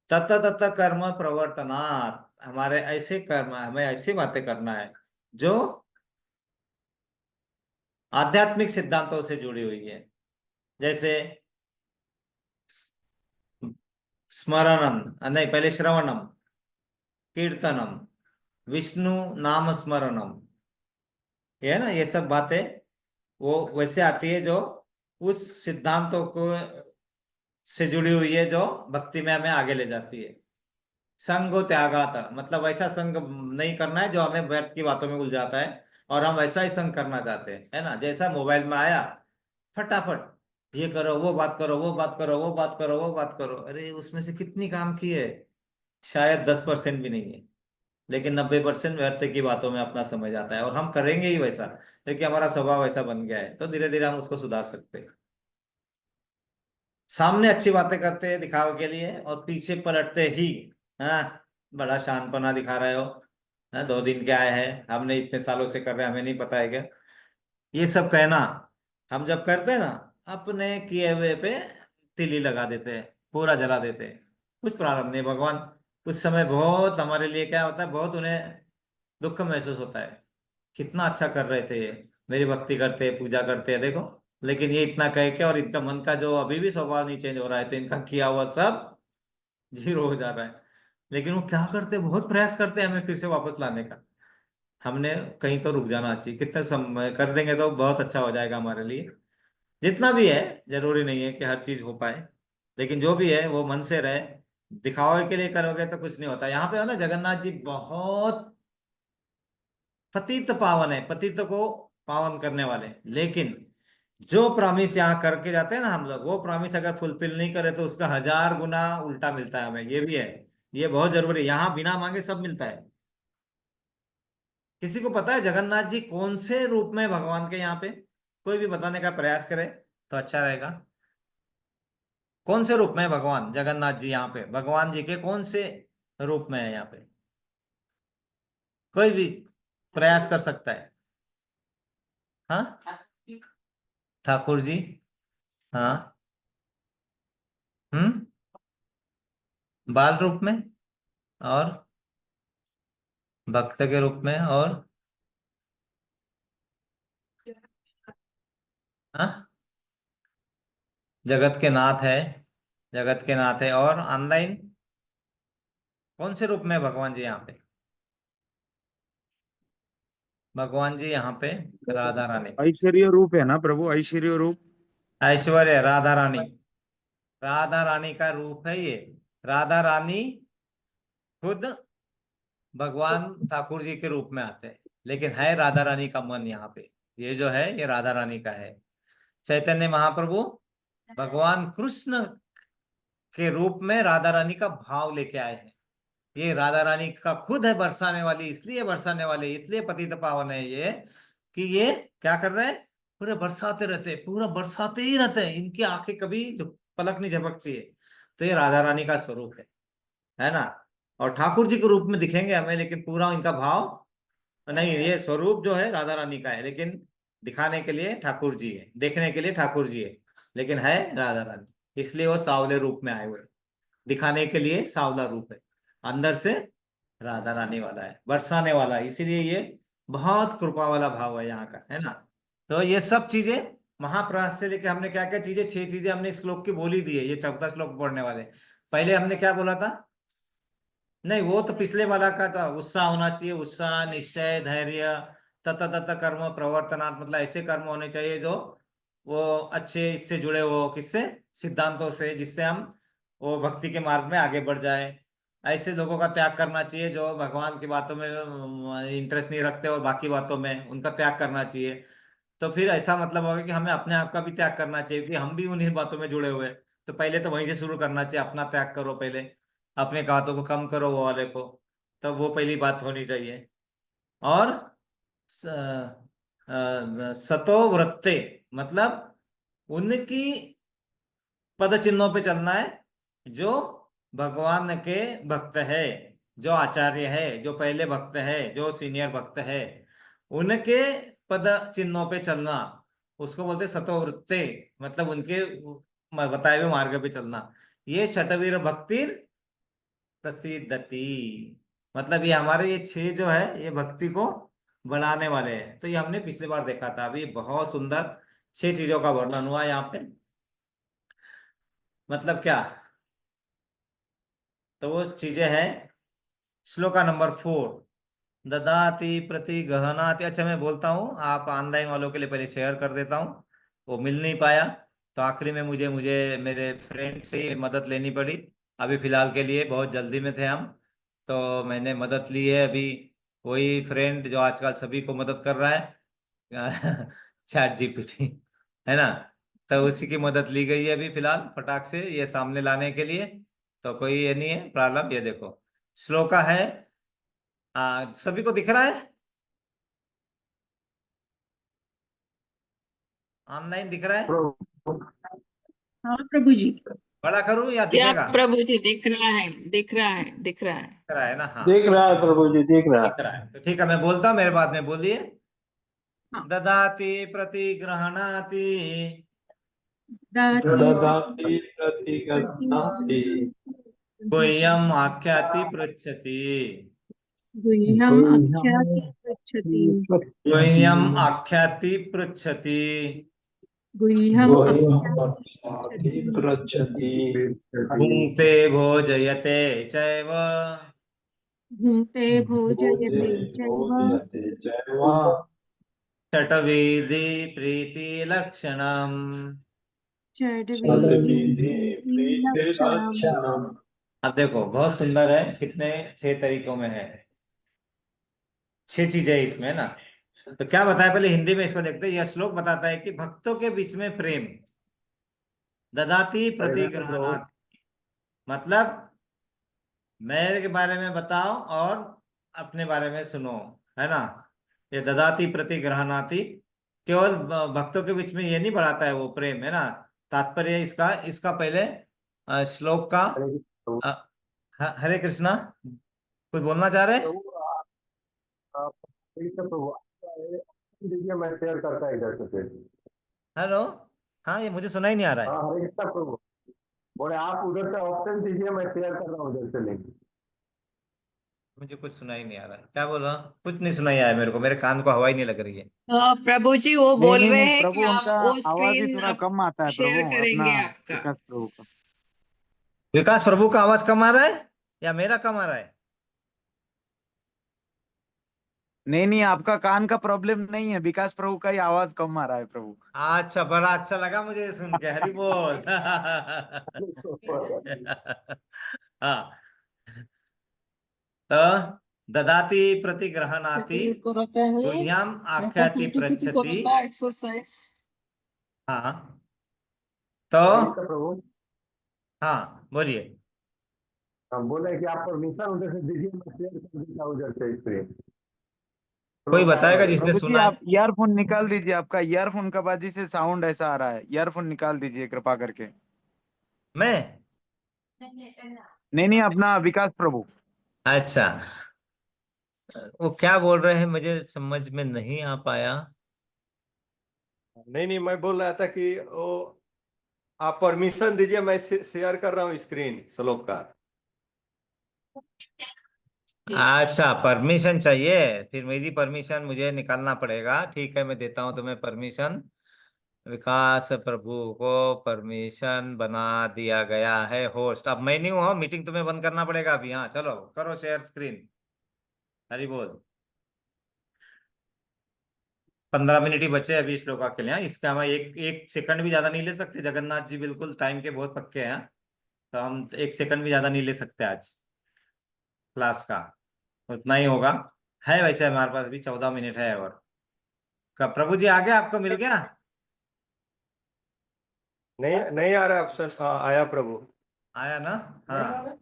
तत तत कर्म प्रवर्तनात्, हमारे ऐसे कर्म, हमें ऐसी बातें करना है जो आध्यात्मिक सिद्धांतों से जुड़ी हुई है। जैसे स्मरणम, नहीं पहले श्रवणम, कीर्तनम, विष्णु नाम स्मरणम, ये है ना, ये सब बातें वो वैसे आती है जो उस सिद्धांतों को से जुड़ी हुई है जो भक्ति में हमें आगे ले जाती है। संगो त्यागात मतलब ऐसा संग नहीं करना है जो हमें व्यर्थ की बातों में उलझाता है, और हम ऐसा ही संग करना चाहते हैं, है ना। जैसा मोबाइल में आया, फटाफट ये करो, वो बात करो, वो बात करो, वो बात करो, वो बात करो, अरे उसमें से कितनी काम की है? शायद 10% भी नहीं है, लेकिन 90% व्यर्थ की बातों में अपना समय जाता है, और हम करेंगे ही वैसा, क्योंकि हमारा स्वभाव ऐसा बन गया है। तो धीरे धीरे हम उसको सुधार सकते हैं। सामने अच्छी बातें करते हैं दिखावे के लिए, और पीछे पलटते ही, हाँ बड़ा शानपना दिखा रहे हो, हाँ 2 दिन के आए हैं, हमने इतने सालों से कर रहे हैं, हमें नहीं पता है क्या? ये सब कहना हम जब करते हैं ना, अपने किए हुए पे तिली लगा देते हैं, पूरा जला देते हैं। कुछ प्रारंभ नहीं, भगवान उस समय बहुत हमारे लिए क्या होता है, बहुत उन्हें दुख महसूस होता है। कितना अच्छा कर रहे थे ये, मेरी भक्ति करते हैं, पूजा करते हैं, देखो। लेकिन ये इतना कह के, और इनका मन का जो अभी भी स्वभाव नहीं चेंज हो रहा है, तो इनका किया हुआ सब जीरो हो जा रहा है। लेकिन वो क्या करते हैं, बहुत प्रयास करते हैं हमें फिर से वापस लाने का। हमने कहीं तो रुक जाना चाहिए, कितने समय कर देंगे तो बहुत अच्छा हो जाएगा हमारे लिए। जितना भी है, जरूरी नहीं है कि हर चीज हो पाए, लेकिन जो भी है वो मन से रहे। दिखावे के लिए करोगे तो कुछ नहीं होता। यहाँ पे है ना, जगन्नाथ जी बहुत पतित पावन है, पतित को पावन करने वाले। लेकिन जो प्रॉमिस यहाँ करके जाते हैं ना हम लोग, वो प्रॉमिस अगर फुलफिल नहीं करे तो उसका 1000 गुना उल्टा मिलता है हमें, ये भी है। ये बहुत जरूरी है, यहाँ बिना मांगे सब मिलता है। किसी को पता है जगन्नाथ जी कौन से रूप में भगवान के यहाँ पे? कोई भी बताने का प्रयास करे तो अच्छा रहेगा। कौन से रूप में है भगवान जगन्नाथ जी यहाँ पे? भगवान जी के कौन से रूप में है यहाँ पे? कोई भी प्रयास कर सकता है। हाँ, ठाकुर जी। हाँ। हम्म। बाल रूप में, और भक्त के रूप में, और हाँ, जगत के नाथ है, जगत के नाथ है, और ऑनलाइन कौन से रूप में है भगवान जी यहाँ पे? भगवान जी यहाँ पे राधा रानी, ऐश्वर्य रूप है ना प्रभु, ऐश्वर्य रूप। ऐश्वर्य, राधा रानी, राधा रानी का रूप है ये। राधा रानी खुद भगवान ठाकुर जी के रूप में आते हैं, लेकिन है राधा रानी का मन यहाँ पे। ये जो है ये राधा रानी का है। चैतन्य महाप्रभु भगवान कृष्ण के रूप में राधा रानी का भाव लेके आए हैं। ये राधा रानी का खुद है बरसाने वाली, इसलिए बरसाने वाले, इसलिए पतित पावन है ये, कि ये क्या कर रहे हैं, पूरे बरसाते रहते हैं, पूरा बरसाते ही रहते हैं, इनकी आंखें कभी पलक नहीं झपकती है। तो ये राधा रानी का स्वरूप है ना। और ठाकुर जी के रूप में दिखेंगे हमें, लेकिन पूरा इनका भाव नहीं, ये स्वरूप जो है राधा रानी का है, लेकिन दिखाने के लिए ठाकुर जी है, देखने के लिए ठाकुर जी है, लेकिन है राधा रानी। इसलिए वो सांवले रूप में आए हुए हैं। दिखाने के लिए सांवला रूप है, अंदर से राधा रानी वाला है, बरसाने वाला है, इसीलिए ये बहुत कृपा वाला भाव है यहाँ का, है ना। तो ये सब चीजें महाप्रयास से लेके हमने क्या क्या चीजें, 6 चीजें हमने इस श्लोक की बोली दी है, ये चौथा श्लोक पढ़ने वाले। पहले हमने क्या बोला था? नहीं, वो तो पिछले वाला का था, उत्साह होना चाहिए, उत्साह, निश्चय, धैर्य, तत तत कर्म प्रवर्तनात्, मतलब ऐसे कर्म होने चाहिए जो वो अच्छे, इससे जुड़े हो, किससे, सिद्धांतों से, जिससे हम वो भक्ति के मार्ग में आगे बढ़ जाए। ऐसे लोगों का त्याग करना चाहिए जो भगवान की बातों में इंटरेस्ट नहीं रखते और बाकी बातों में, उनका त्याग करना चाहिए। तो फिर ऐसा मतलब होगा कि हमें अपने आप का भी त्याग करना चाहिए, कि हम भी उन्हीं बातों में जुड़े हुए हैं। तो पहले तो वहीं से शुरू करना चाहिए, अपना त्याग करो पहले, अपने बातों को कम करो वो वाले को। तब वो पहली बात होनी चाहिए। और सतो वृत्ते, मतलब उनकी पद चिन्हों पे चलना है, जो भगवान के भक्त है, जो आचार्य है, जो पहले भक्त है, जो सीनियर भक्त है, उनके पद चिन्हों पे चलना, उसको बोलते सतो वृत्ते, मतलब उनके बताए हुए मार्ग पे चलना। ये शतवीर भक्ति प्रसिद्धति, मतलब ये हमारे ये 6 जो है ये भक्ति को बढ़ाने वाले हैं। तो ये हमने पिछली बार देखा था। अभी बहुत सुंदर 6 चीजों का वर्णन हुआ यहाँ पे। मतलब क्या, तो वो चीजें हैं, श्लोका नंबर 4, ददाति प्रति गहनाति। अच्छा मैं बोलता हूँ, आप ऑनलाइन वालों के लिए पहले शेयर कर देता हूँ, वो मिल नहीं पाया, तो आखिरी में मुझे मुझे मेरे फ्रेंड से मदद लेनी पड़ी। अभी फिलहाल के लिए बहुत जल्दी में थे हम, तो मैंने मदद ली है अभी। वही फ्रेंड जो आजकल सभी को मदद कर रहा है, चैट जीपीटी, है ना। तो उसी की मदद ली गई है अभी फिलहाल, फटाक से ये सामने लाने के लिए। तो कोई ये नहीं है प्रॉब्लम। ये देखो श्लोका है, सभी को दिख रहा है, ऑनलाइन दिख रहा है? प्रभु। हाँ प्रभु जी। बड़ा करूं या क्या दिखेगा? प्रभु जी, दिख रहा है, दिख रहा है, दिख रहा है। दिख रहा है ना, हाँ। देख रहा है प्रभु जी, देख रहा दिख रहा है तो ठीक है, मैं बोलता हूँ, मेरे बाद में बोलिए। हाँ। ददाति प्रतिगृह्णाति, है। दाति ददाति प्रतिगृह्णाति, गुह्यम आख्याति पृच्छति, गुह्यम आख्याति पृच्छति। गुह्यम आख्याति पृच्छति, गुह्यम आख्याति गोह्यमक्षाति पृच्छति। पृच्छति, भुङ्क्ते भोजयते चैव, भुङ्क्ते भोजे भोजयते चैव। भोजयते चैव, षट्विधि प्रीतिलक्षणम्। षड्विधि सद्विधि लक्षणम्। प्रीतिलक्षणम्। अब देखो बहुत सुंदर है, कितने 6 तरीकों में है, 6 चीजें इसमें ना। तो क्या बताया, पहले हिंदी में इसको देखते हैं। यह श्लोक बताता है कि भक्तों के बीच में प्रेम, ददाति प्रतिगृह्णाति, मतलब मेरे के बारे में बताओ और अपने बारे में सुनो, है ना। ये ददाति प्रतिगृह्णाति केवल भक्तों के बीच में ये नहीं बढ़ाता है वो प्रेम, है ना। तात्पर्य इसका इसका पहले श्लोक का अ, हरे कृष्णा, कुछ बोलना चाह रहे? प्रभु आप ठीक है प्रभु, दीजिए मैं शेयर करता है इधर से फिर। हेलो, हाँ ये मुझे सुना ही नहीं आ रहा है। हाँ हरे कृष्णा प्रभु, बोले आप उधर से ऑप्शन दीजिए, मैं शेयर कर रहा हूँ उधर से लिंक। मुझे कुछ सुना ही नहीं आ रहा है, क्या बोल रहा हूँ, कुछ नहीं सुनाई आया मेरे को, मेरे कान को हवा ही नहीं लग रही है। प्रभु जी वो नहीं बोल नहीं रहे नहीं हैं कि प्रभु, आप उनका वो आवाज ही स्क्रीन थोड़ा आप कम आता है शेयर प्रभु, अपना करेंगे आपका। विकास प्रभु का। विकास प्रभु का आवाज कम आ रहा है? या मेरा कम आ रहा है? नहीं नहीं, आपका कान का प्रॉब्लम नहीं है, विकास प्रभु का ही आवाज कम आ रहा है प्रभु। अच्छा, बड़ा अच्छा लगा मुझे ये सुन के, हरि बोल। हाँ, तो ददाति प्रतिग्रहणाति गुह्याम आख्याति पृच्छति। हाँ, तो तो प्रभु हाँ बोलिए। हम बोले कि आप परमिशन उधर से दीजिए, मैं शेयर कर देता हूँ उधर से स्क्रीन। कोई बताएगा जिसने प्रभु जी सुना है? आप ईयरफोन निकाल दीजिए, आपका ईयरफोन का बाजी से साउंड ऐसा आ रहा है, ईयरफोन निकाल दीजिए कृपा करके। मैं? नहीं नहीं, अपना विकास प्रभु। अच्छा, वो क्या बोल रहे हैं मुझे समझ में नहीं आ पाया। नहीं नहीं, मैं बोल रहा था कि वो आप परमिशन दीजिए, मैं शेयर कर रहा हूँ स्क्रीन श्लोक का। अच्छा, परमिशन चाहिए, फिर मेरी परमिशन मुझे निकालना पड़ेगा। ठीक है, मैं देता हूँ तुम्हें परमिशन। विकास प्रभु को परमिशन बना दिया गया है होस्ट। अब मैं नहीं हूँ, मीटिंग तुम्हें बंद करना पड़ेगा अभी। हाँ चलो करो शेयर स्क्रीन। हरी बोल। 15 मिनट ही बचे अभी श्लोका के लिए। हाँ, इसका हम एक एक सेकंड भी ज्यादा नहीं ले सकते। जगन्नाथ जी बिल्कुल टाइम के बहुत पक्के हैं। तो हम एक सेकंड भी ज्यादा नहीं ले सकते आज क्लास का। उतना ही होगा। है वैसे हमारे पास अभी 14 मिनट है। और कब प्रभु जी आ गया, आपको मिल गया? नहीं नहीं आ रहा ऑप्शन, आया प्रभु। आया ना? हाँ,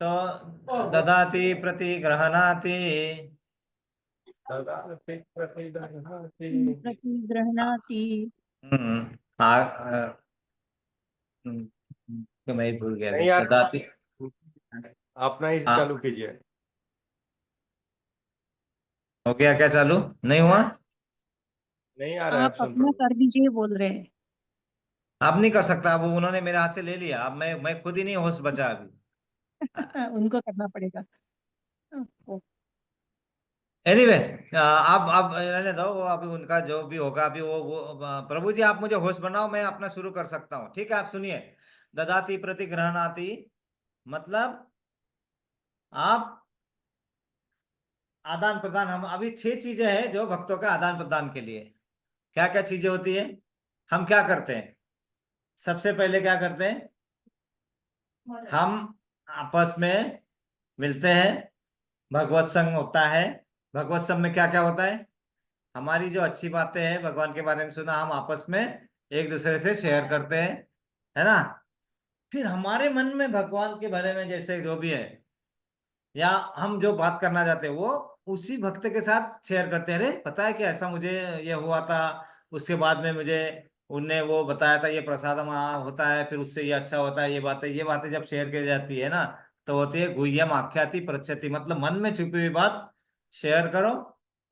तो ददाति प्रतिग्रहणाति। प्रतिगृह्णाति। हम्म तो मैं ही भूल गया अभी। नहीं आ ददाति। रहा, अपना ही हाँ, चालू कीजिए। हो गया क्या चालू? नहीं हुआ? नहीं आ रहा है आप ऑप्शन अपना प्रभु। कर दीजिए बोल रहे हैं। अब नहीं कर सकता। अब उन्होंने मेरे हाथ से ले लिया। अब मैं खुद ही नहीं होश बचा अभी। उनको करना पड़ेगा। ओ, एनीवे, अब रहने दो। वो अभी उनका जो भी होगा अभी वो प्रभु जी आप मुझे होश बनाओ, मैं अपना शुरू कर सकता हूँ। ठीक है, आप सुनिए। ददाति प्रतिग्रहणाति मतलब आप आदान प्रदान। हम अभी 6 चीजें हैं जो भक्तों का आदान प्रदान के लिए। क्या क्या चीजें होती है? हम क्या करते हैं? सबसे पहले क्या करते हैं? हम आपस में मिलते हैं, भगवत संग होता है। भगवत संग में क्या क्या होता है? हमारी जो अच्छी बातें हैं, भगवान के बारे में सुना, हम आपस में एक दूसरे से शेयर करते हैं, है ना? फिर हमारे मन में भगवान के बारे में जैसे जो भी है, या हम जो बात करना चाहते हैं, वो उसी भक्त के साथ शेयर करते हैं। अरे पता है कि ऐसा मुझे ये हुआ था, उसके बाद में मुझे उनने वो बताया था, ये प्रसाद वहाँ होता है, फिर उससे ये अच्छा होता है। ये बातें जब शेयर की जाती है ना, तो होती है गुह्यम आख्याति प्रच्छति। मतलब मन में छुपी हुई बात शेयर करो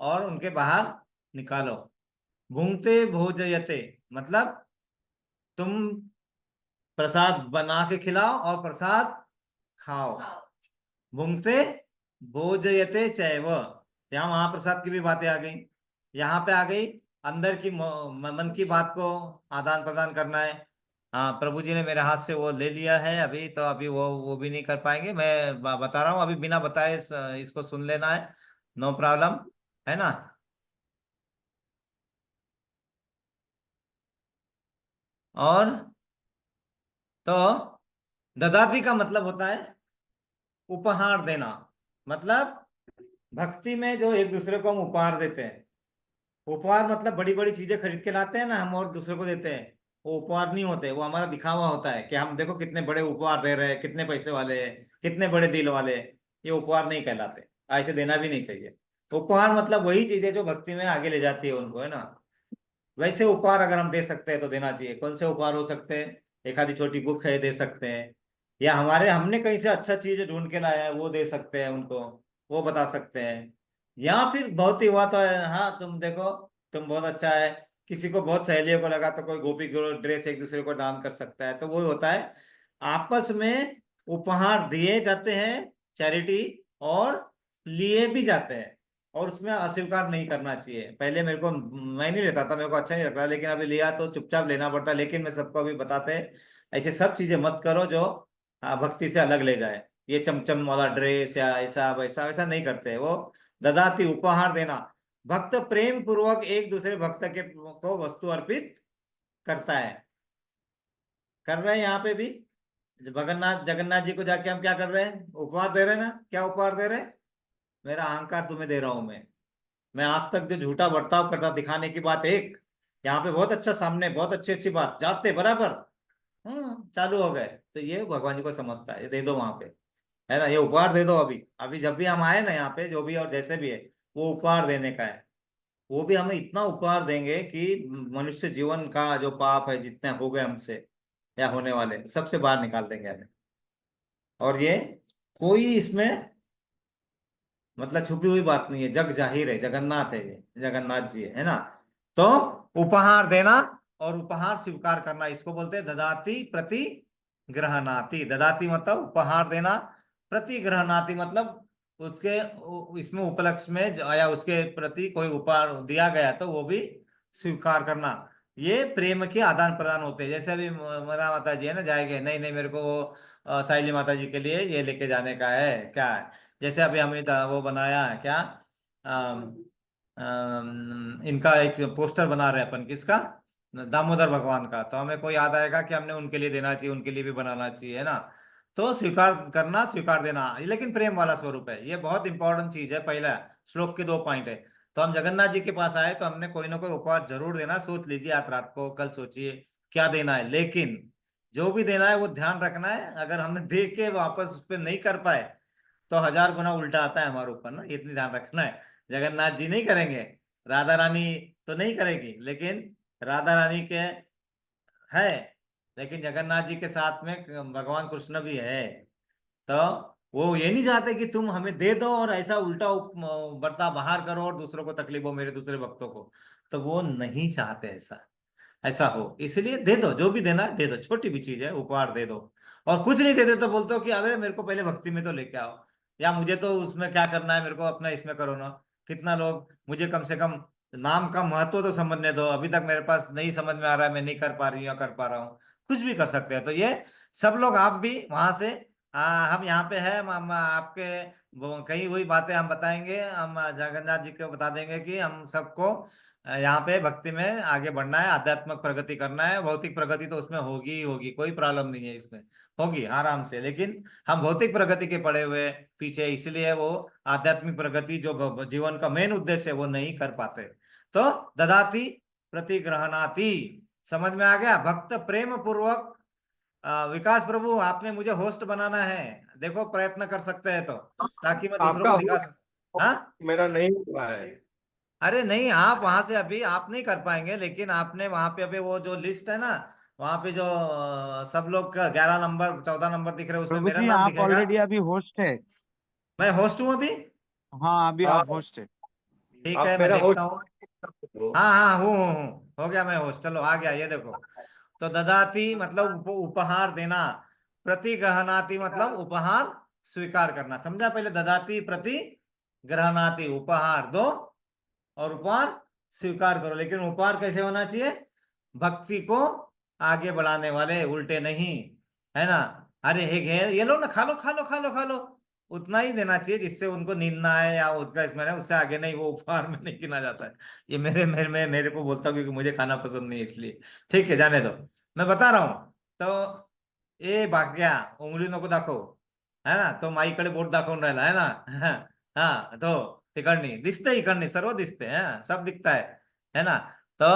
और उनके बाहर निकालो। भुंगते भोजयते मतलब तुम प्रसाद बना के खिलाओ और प्रसाद खाओ। भुंगते भोजयते चैव। यहाँ महाप्रसाद की भी बातें आ गई। यहाँ पे आ गई अंदर की मन की बात को आदान प्रदान करना है। हाँ, प्रभु जी ने मेरे हाथ से वो ले लिया है अभी। तो अभी वो भी नहीं कर पाएंगे। मैं बता रहा हूँ अभी, बिना बताए इसको सुन लेना है। नो प्रॉब्लम, है ना? और तो ददाती का मतलब होता है उपहार देना। मतलब भक्ति में जो एक दूसरे को हम उपहार देते हैं। उपहार मतलब बड़ी बड़ी चीजें खरीद के लाते हैं ना हम और दूसरे को देते हैं। वो उपहार नहीं होते, वो हमारा दिखावा होता है कि हम देखो कितने बड़े उपहार दे रहे हैं, कितने पैसे वाले हैं, कितने बड़े दिल वाले हैं। ये उपहार नहीं कहलाते। ऐसे देना भी नहीं चाहिए। उपहार मतलब वही चीजें जो भक्ति में आगे ले जाती है उनको, है ना? वैसे उपहार अगर हम दे सकते हैं तो देना चाहिए। कौन से उपहार हो सकते हैं? एक आधी छोटी बुक है, दे सकते हैं। या हमने कहीं से अच्छा चीज ढूंढ के लाया है, वो दे सकते हैं उनको। वो बता सकते हैं। या फिर बहुत ही हुआ तो है, हाँ तुम देखो, तुम बहुत अच्छा है। किसी को बहुत सहेलियों को लगा तो कोई गोपी ड्रेस एक दूसरे को दान कर सकता है। तो वो होता है आपस में उपहार दिए जाते हैं, चैरिटी, और लिए भी जाते हैं। और उसमें अस्वीकार नहीं करना चाहिए। पहले मैं नहीं लेता था, मेरे को अच्छा नहीं लगता, लेकिन अभी लिया तो चुपचाप लेना पड़ता है। लेकिन मैं सबको अभी बताते हैं ऐसे सब चीजें मत करो जो भक्ति से अलग ले जाए। ये चमचम वाला ड्रेस या ऐसा वैसा वैसा नहीं करते वो। ददाती उपहार देना, भक्त प्रेम पूर्वक एक दूसरे भक्त के को वस्तु अर्पित करता है। कर रहे हैं यहाँ पे भी, जगन्नाथ जगन्नाथ जी को जाके हम क्या कर रहे हैं, उपहार दे रहे हैं ना। क्या उपहार दे रहे हैं, मेरा अहंकार तुम्हें दे रहा हूं मैं आज तक जो झूठा बर्ताव करता दिखाने की बात एक, यहाँ पे बहुत अच्छा सामने बहुत अच्छी अच्छी बात जाते बराबर चालू हो गए। तो ये भगवान जी को समझता है, ये दे दो वहां पे, है ना, ये उपहार दे दो। अभी अभी जब भी हम आए ना यहाँ पे, जो भी और जैसे भी है, वो उपहार देने का है। वो भी हमें इतना उपहार देंगे कि मनुष्य जीवन का जो पाप है जितने हो गए हमसे या होने वाले, सबसे बाहर निकाल देंगे हमें। और ये कोई इसमें मतलब छुपी हुई बात नहीं है, जग जाहिर है, जगन्नाथ है, ये जगन्नाथ जी है ना। तो उपहार देना और उपहार स्वीकार करना, इसको बोलते हैं ददाती प्रति ग्रहणाति। ददाती मतलब उपहार देना, प्रति ग्रहणाति मतलब उसके इसमें उपलक्ष्य में या उसके प्रति कोई उपहार दिया गया तो वो भी स्वीकार करना। ये प्रेम के आदान प्रदान होते हैं। जैसे अभी मरा माता जी है ना, जाएंगे, नहीं नहीं मेरे को वो साइली माता जी के लिए ये लेके जाने का है, क्या है, जैसे अभी हमने वो बनाया है क्या, इनका एक पोस्टर बना रहे हैं अपन, किसका, दामोदर भगवान का, तो हमें कोई याद आएगा कि हमने उनके लिए देना चाहिए, उनके लिए भी बनाना चाहिए, है ना। तो स्वीकार करना स्वीकार देना, ये लेकिन प्रेम वाला स्वरूप है, ये बहुत इंपॉर्टेंट चीज है। पहला श्लोक के 2 पॉइंट है। तो हम जगन्नाथ जी के पास आए तो हमने कोई ना कोई उपहार जरूर देना। सोच लीजिए आप रात को, कल सोचिए क्या देना है, लेकिन जो भी देना है वो ध्यान रखना है, अगर हमने दे के वापस उस पर नहीं कर पाए तो 1000 गुना उल्टा आता है हमारे ऊपर ना, इतनी ध्यान रखना है। जगन्नाथ जी नहीं करेंगे, राधा रानी तो नहीं करेगी, लेकिन राधा रानी के है, लेकिन जगन्नाथ जी के साथ में भगवान कृष्ण भी है। तो वो ये नहीं चाहते कि तुम हमें दे दो और ऐसा उल्टा बर्ताव बाहर करो और दूसरों को तकलीफ हो, मेरे दूसरे भक्तों को, तो वो नहीं चाहते ऐसा ऐसा हो। इसलिए दे दो, जो भी देना है दे दो, छोटी भी चीज है उपहार दे दो। और कुछ नहीं देते तो बोलते हो कि अरे मेरे को पहले भक्ति में तो लेके आओ, या मुझे तो उसमें क्या करना है, मेरे को अपना इसमें करो ना। कितना लोग, मुझे कम से कम नाम का महत्व तो समझने दो, अभी तक मेरे पास नहीं समझ में आ रहा है, मैं नहीं कर पा रही हूँ या कर पा रहा हूँ। कुछ भी कर सकते हैं। तो ये सब लोग, आप भी वहां से हम यहाँ पे है, हम आपके कई हुई बातें हम बताएंगे, हम जगन्नाथ जी को बता देंगे कि हम सबको यहाँ पे भक्ति में आगे बढ़ना है, आध्यात्मिक प्रगति करना है। भौतिक प्रगति तो उसमें होगी ही होगी, कोई प्रॉब्लम नहीं है, इसमें होगी आराम से, लेकिन हम भौतिक प्रगति के पड़े हुए पीछे, इसलिए वो आध्यात्मिक प्रगति जो जीवन का मेन उद्देश्य है वो नहीं कर पाते। तो ददाती प्रतिग्रहणाति, समझ में आ गया। भक्त प्रेम पूर्वक विकास प्रभु, आपने मुझे होस्ट बनाना है, देखो प्रयत्न कर सकते हैं तो, ताकि मैं दूसरों आपका को दिखा सकूं। हाँ, मेरा नहीं हुआ है। अरे नहीं, आप वहां से अभी आप नहीं कर पाएंगे, लेकिन आपने वहां पे अभी वो जो लिस्ट है ना, वहां पे जो सब लोग का 11 नंबर 14 नंबर दिख रहे हैं, उसमें प्रभु मेरा जी नाम आप दिखेगा। ऑलरेडी अभी होस्ट है। मैं होस्ट हूँ अभी। हाँ अभी हाँ, आप होस्ट है। ठीक आप है, मैं मेरा देखता होस्ट हूँ। हो। हाँ हाँ, हूँ, हो गया मैं होस्ट, चलो आ गया, ये देखो। तो ददाती मतलब उपहार देना, प्रति ग्रहणाति मतलब उपहार स्वीकार करना, समझा। पहले ददाती प्रति ग्रहणाति, उपहार दो और उपहार स्वीकार करो, लेकिन उपहार कैसे होना चाहिए, भक्ति को आगे बढ़ाने वाले, उल्टे नहीं, है ना। अरे हे घेर, ये लो ना, खा लो खा लो खा लो खा लो, उतना ही देना चाहिए जिससे उनको नींद ना आए, या उनका इसमें ना, उससे आगे नहीं, वो उपहार में नहीं गिना जाता है। ये मेरे को बोलता हूँ क्योंकि मुझे खाना पसंद नहीं है, इसलिए। ठीक है, जाने दो, मैं बता रहा हूँ। तो ए भाग्या, उंगली नको दाखव, है ना, तो माईकडे बोट दाखवून राहिला, है ना हा तो तिकडनी दिसते, इकडनी सर्व दिसते हैं, सब दिखता है ना। तो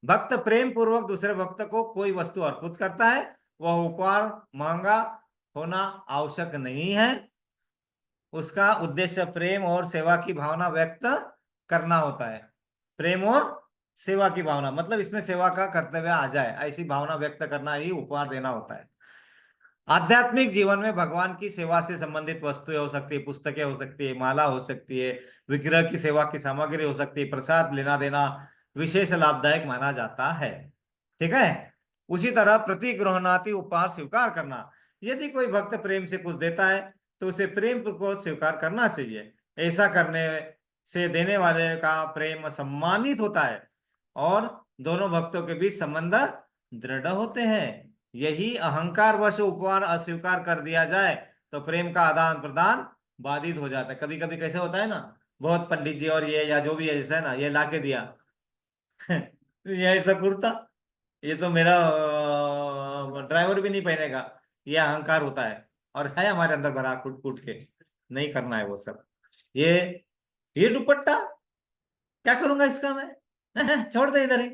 भक्त प्रेम पूर्वक दूसरे भक्त को कोई वस्तु अर्पित करता है, वह उपहार महंगा होना आवश्यक नहीं है, उसका उद्देश्य प्रेम और सेवा की भावना व्यक्त करना होता है। प्रेम और सेवा की भावना मतलब इसमें सेवा का कर्तव्य आ जाए, ऐसी भावना व्यक्त करना ही उपहार देना होता है। आध्यात्मिक जीवन में भगवान की सेवा से संबंधित वस्तुएं हो सकती है, पुस्तकें हो सकती है, माला हो सकती है, विग्रह की सेवा की सामग्री हो सकती है, प्रसाद लेना देना विशेष लाभदायक माना जाता है। ठीक है। उसी तरह प्रतिगृहणाति उपहार स्वीकार करना, यदि कोई भक्त प्रेम से कुछ देता है तो उसे प्रेम पूर्वक स्वीकार करना चाहिए। ऐसा करने से देने वाले का प्रेम सम्मानित होता है और दोनों भक्तों के बीच संबंध दृढ़ होते हैं। यही अहंकार वश उपहार अस्वीकार कर दिया जाए तो प्रेम का आदान प्रदान बाधित हो जाता है। कभी कभी कैसे होता है ना, बहुत पंडित जी और ये या जो भी है जैसा है ना, ये ला के दिया ये ऐसा कुर्ता, ये तो मेरा ड्राइवर भी नहीं पहनेगा, ये अहंकार होता है और है हमारे अंदर भरा कूट कूट के। नहीं करना है वो सब। ये ये दुपट्टा क्या करूंगा इसका मैं छोड़ दे इधर ही,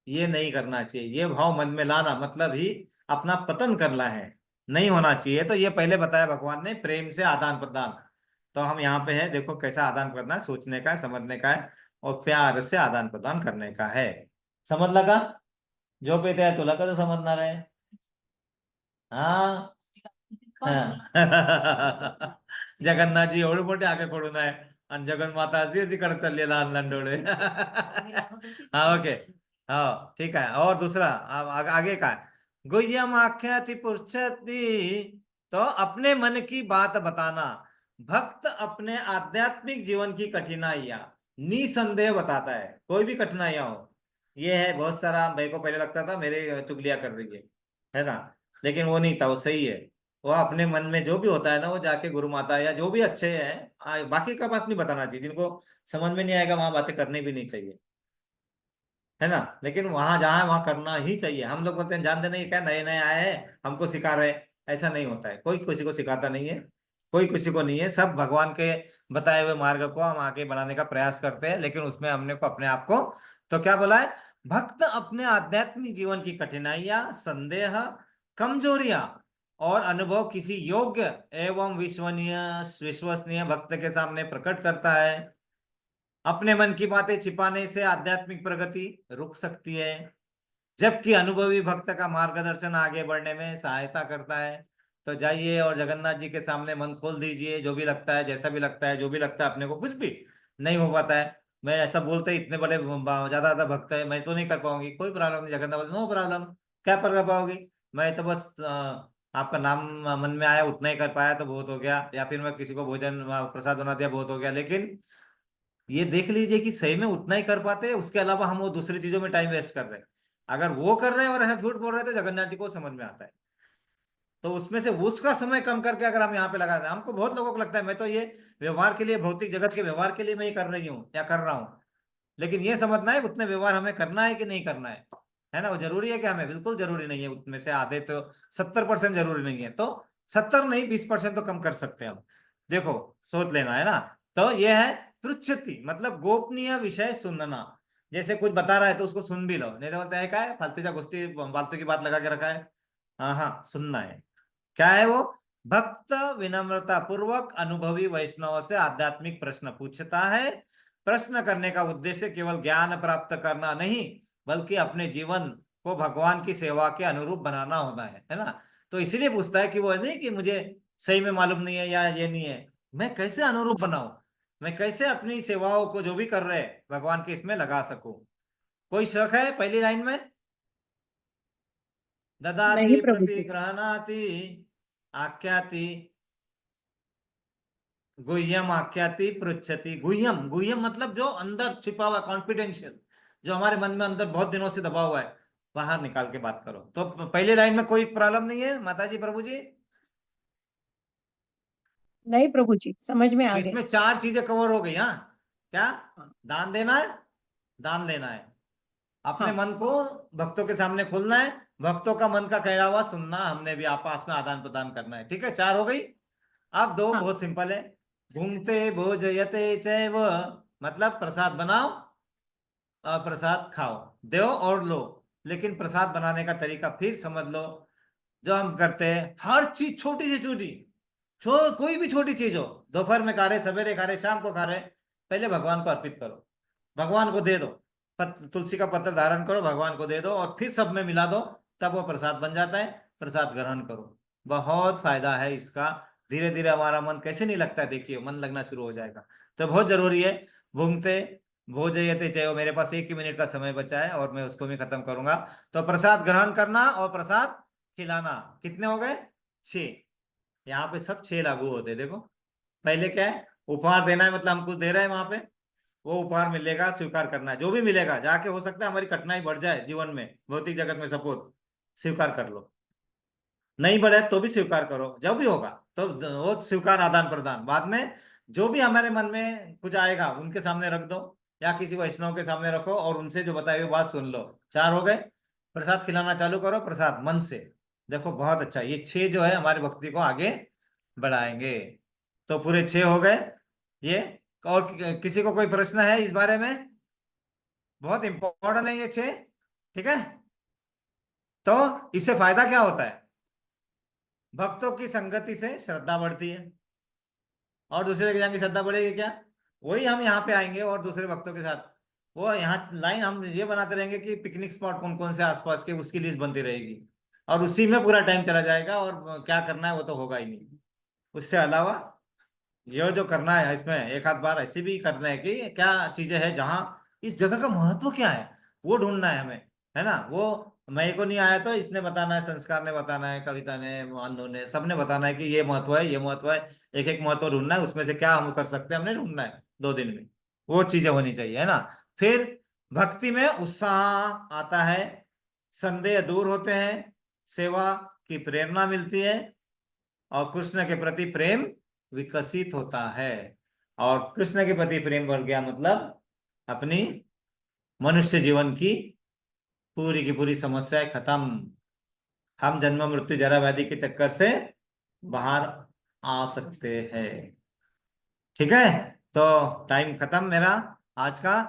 ये नहीं करना चाहिए। ये भाव मन में लाना मतलब ही अपना पतन करना है, नहीं होना चाहिए। तो ये पहले बताया भगवान ने, प्रेम से आदान प्रदान। तो हम यहाँ पे है, देखो कैसा आदान प्रदान, सोचने का है, समझने का है और प्यार से आदान प्रदान करने का है। समझ लगा? जो पीते है तुला का तो समझना रहे। हाँ हाँ. जगन्नाथ जी एवढे मोठे आगे पडून आहे आणि जगन माता अशी अशी करत चालली आहे, लहान लहान डोळे हाँ ओके, हाँ ठीक है। और दूसरा आगे का गुह्यम आख्याति पुच्छति, तो अपने मन की बात बताना। भक्त अपने आध्यात्मिक जीवन की कठिनाइयां निसंदेह बताता है, कोई भी कठिनाइयां हो। ये है बहुत सारा, मेरे को पहले लगता था मेरे चुगलियां कर रही है ना, लेकिन वो नहीं था, वो सही है। वो अपने मन में जो भी होता है ना, वो जाके गुरु माता या जो भी अच्छे हैं बाकी का पास नहीं बताना चाहिए। जिनको समझ में नहीं आएगा वहां बातें करनी भी नहीं चाहिए, है ना। लेकिन वहां जहां वहां करना ही चाहिए। हम लोग बोलते हैं जानते नहीं क्या, नए नए आए हैं हमको सिखा रहे हैं, ऐसा नहीं होता है। कोई किसी को सिखाता नहीं है, कोई किसी को नहीं है। सब भगवान के बताए हुए मार्ग को हम आगे बढ़ाने का प्रयास करते हैं, लेकिन उसमें हमने को अपने आप को, तो क्या बोला है, भक्त अपने आध्यात्मिक जीवन की कठिनाइयां, संदेह, कमजोरियां और अनुभव किसी योग्य एवं विश्वसनीय भक्त के सामने प्रकट करता है। अपने मन की बातें छिपाने से आध्यात्मिक प्रगति रुक सकती है, जबकि अनुभवी भक्त का मार्गदर्शन आगे बढ़ने में सहायता करता है। तो जाइए और जगन्नाथ जी के सामने मन खोल दीजिए, जो भी लगता है, जैसा भी लगता है, जो भी लगता है अपने को, कुछ भी नहीं हो पाता है। मैं ऐसा बोलते ही इतने बड़े ज्यादा ज्यादा भक्त है, मैं तो नहीं कर पाऊंगी, कोई प्रॉब्लम नहीं। जगन्नाथ बोले नो प्रॉब्लम, क्या कर पाओगी, मैं तो बस आपका नाम मन में आया उतना ही कर पाया तो बहुत हो गया, या फिर मैं किसी को भोजन प्रसाद बना दिया बहुत हो गया। लेकिन ये देख लीजिए कि सही में उतना ही कर पाते हैं, उसके अलावा हम वो दूसरी चीजों में टाइम वेस्ट कर रहे हैं। अगर वो कर रहे हैं और ऐसा झूठ बोल रहे हैं तो जगन्नाथ जी को समझ में आता है। तो उसमें से उसका समय कम करके अगर हम यहाँ पे लगा दें, हमको बहुत लोगों को लगता है मैं तो ये व्यवहार के लिए, भौतिक जगत के व्यवहार के लिए मैं ये कर रही हूँ या कर रहा हूँ। लेकिन ये समझना है उतने व्यवहार हमें करना है कि नहीं करना है ना। वो जरूरी है कि हमें, बिल्कुल जरूरी नहीं है। उसमें से आधे तो 70% जरूरी नहीं है, तो 70 नहीं 20% तो कम कर सकते हैं हम। देखो सोच लेना है ना। तो ये है पृच्छति, मतलब गोपनीय विषय सुनना। जैसे कुछ बता रहा है तो उसको सुन भी लो, नहीं तो बोलते हैं क्या है फालतू गोष्ठी, फालतू की बात लगा के रखा है। हाँ हाँ सुनना है। क्या है वो, भक्त विनम्रता पूर्वक अनुभवी वैष्णव से आध्यात्मिक प्रश्न पूछता है। प्रश्न करने का उद्देश्य केवल ज्ञान प्राप्त करना नहीं, बल्कि अपने जीवन को भगवान की सेवा के अनुरूप बनाना होना है ना। तो इसीलिए पूछता है कि वो नहीं कि मुझे सही में मालूम नहीं है या ये नहीं है, मैं कैसे अनुरूप बनाऊं, मैं कैसे अपनी सेवाओं को जो भी कर रहे हैं भगवान के इसमें लगा सकूं। कोई शक है पहली लाइन में, ददाति नहीं प्रभु जी। प्रतिगृह्णाति आख्याति, गुह्यम आख्याति पृच्छति। गुह्यम, गुह्यम मतलब जो अंदर छिपा हुआ, कॉन्फिडेंशियल, जो हमारे मन में अंदर बहुत दिनों से दबा हुआ है, बाहर निकाल के बात करो। तो पहली लाइन में कोई प्रॉब्लम नहीं है माता जी प्रभु जी? नहीं प्रभु जी, समझ में तो आ गए। इसमें 4 चीजें कवर हो गई। हाँ, क्या, दान देना है, दान लेना है, अपने हाँ मन को भक्तों के सामने खोलना है, भक्तों का मन का कह हुआ सुनना, हमने भी आपस में आदान प्रदान करना है। ठीक है, 4 हो गई। अब 2 हाँ बहुत सिंपल है। भुंक्ते भोजयते चैव, मतलब प्रसाद बनाओ और प्रसाद खाओ, दो और लो। लेकिन प्रसाद बनाने का तरीका फिर समझ लो। जो हम करते हैं हर चीज छोटी से छोटी, कोई भी छोटी चीज हो, दोपहर में खा रहे, सवेरे खा रहे, शाम को खा रहे, पहले भगवान को अर्पित करो, भगवान को दे दो। तुलसी का पत्र धारण करो, भगवान को दे दो और फिर सब में मिला दो, तब वो प्रसाद बन जाता है। प्रसाद ग्रहण करो, बहुत फायदा है इसका। धीरे धीरे हमारा मन कैसे नहीं लगता है, देखिए मन लगना शुरू हो जाएगा। तो बहुत जरूरी है। भूंगते भोजयते चाहे, मेरे पास 1 ही मिनट का समय बचा है और मैं उसको भी खत्म करूंगा। तो प्रसाद ग्रहण करना और प्रसाद खिलाना, कितने हो गए, 6। यहाँ पे सब 6 लागू होते हैं। देखो पहले क्या है, उपहार देना है, मतलब हम कुछ दे रहे हैं वहां पे, वो उपहार मिलेगा, स्वीकार करना है। जो भी मिलेगा, जाके हो सकता है हमारी कठिनाई बढ़ जाए जीवन में, भौतिक जगत में, सपोज स्वीकार कर लो। नहीं बढ़े तो भी स्वीकार करो, जब भी होगा तो वो स्वीकार आदान प्रदान। बाद में जो भी हमारे मन में कुछ आएगा उनके सामने रख दो, या किसी वैष्णव के सामने रखो और उनसे जो बताई हुई बात सुन लो। 4 हो गए। प्रसाद खिलाना चालू करो, प्रसाद मन से। देखो बहुत अच्छा, ये 6 जो है हमारी भक्ति को आगे बढ़ाएंगे। तो पूरे 6 हो गए ये। और किसी को कोई प्रश्न है इस बारे में? बहुत इंपॉर्टेंट है ये 6। ठीक है। तो इससे फायदा क्या होता है? भक्तों की संगति से श्रद्धा बढ़ती है। और दूसरे जगह जाएंगे श्रद्धा बढ़ेगी क्या? वही हम यहाँ पे आएंगे और दूसरे भक्तों के साथ वो यहाँ लाइन हम ये बनाते रहेंगे कि पिकनिक स्पॉट कौन कौन से आसपास के, उसकी लिस्ट बनती रहेगी। और उसी में पूरा टाइम चला जाएगा और क्या करना है वो तो होगा ही नहीं। उससे अलावा ये जो करना है इसमें एक आध बार ऐसे भी करना है कि क्या चीजें हैं जहाँ इस जगह का महत्व क्या है वो ढूंढना है हमें, है ना। वो मैं को नहीं आया तो इसने बताना है, संस्कार ने बताना है, कविता ने, अनु ने, सबने बताना है कि ये महत्व है, ये महत्व है। एक एक महत्व ढूंढना है, उसमें से क्या हम कर सकते हैं हमने ढूंढना है 2 दिन में। वो चीजें होनी चाहिए, है ना। फिर भक्ति में उत्साह आता है, संदेह दूर होते हैं, सेवा की प्रेरणा मिलती है, और कृष्ण के प्रति प्रेम विकसित होता है। और कृष्ण के प्रति प्रेम बढ़ गया मतलब अपनी मनुष्य जीवन की पूरी समस्याएं खत्म। हम जन्म मृत्यु जरा व्याधि के चक्कर से बाहर आ सकते हैं। ठीक है। तो टाइम खत्म मेरा आज का।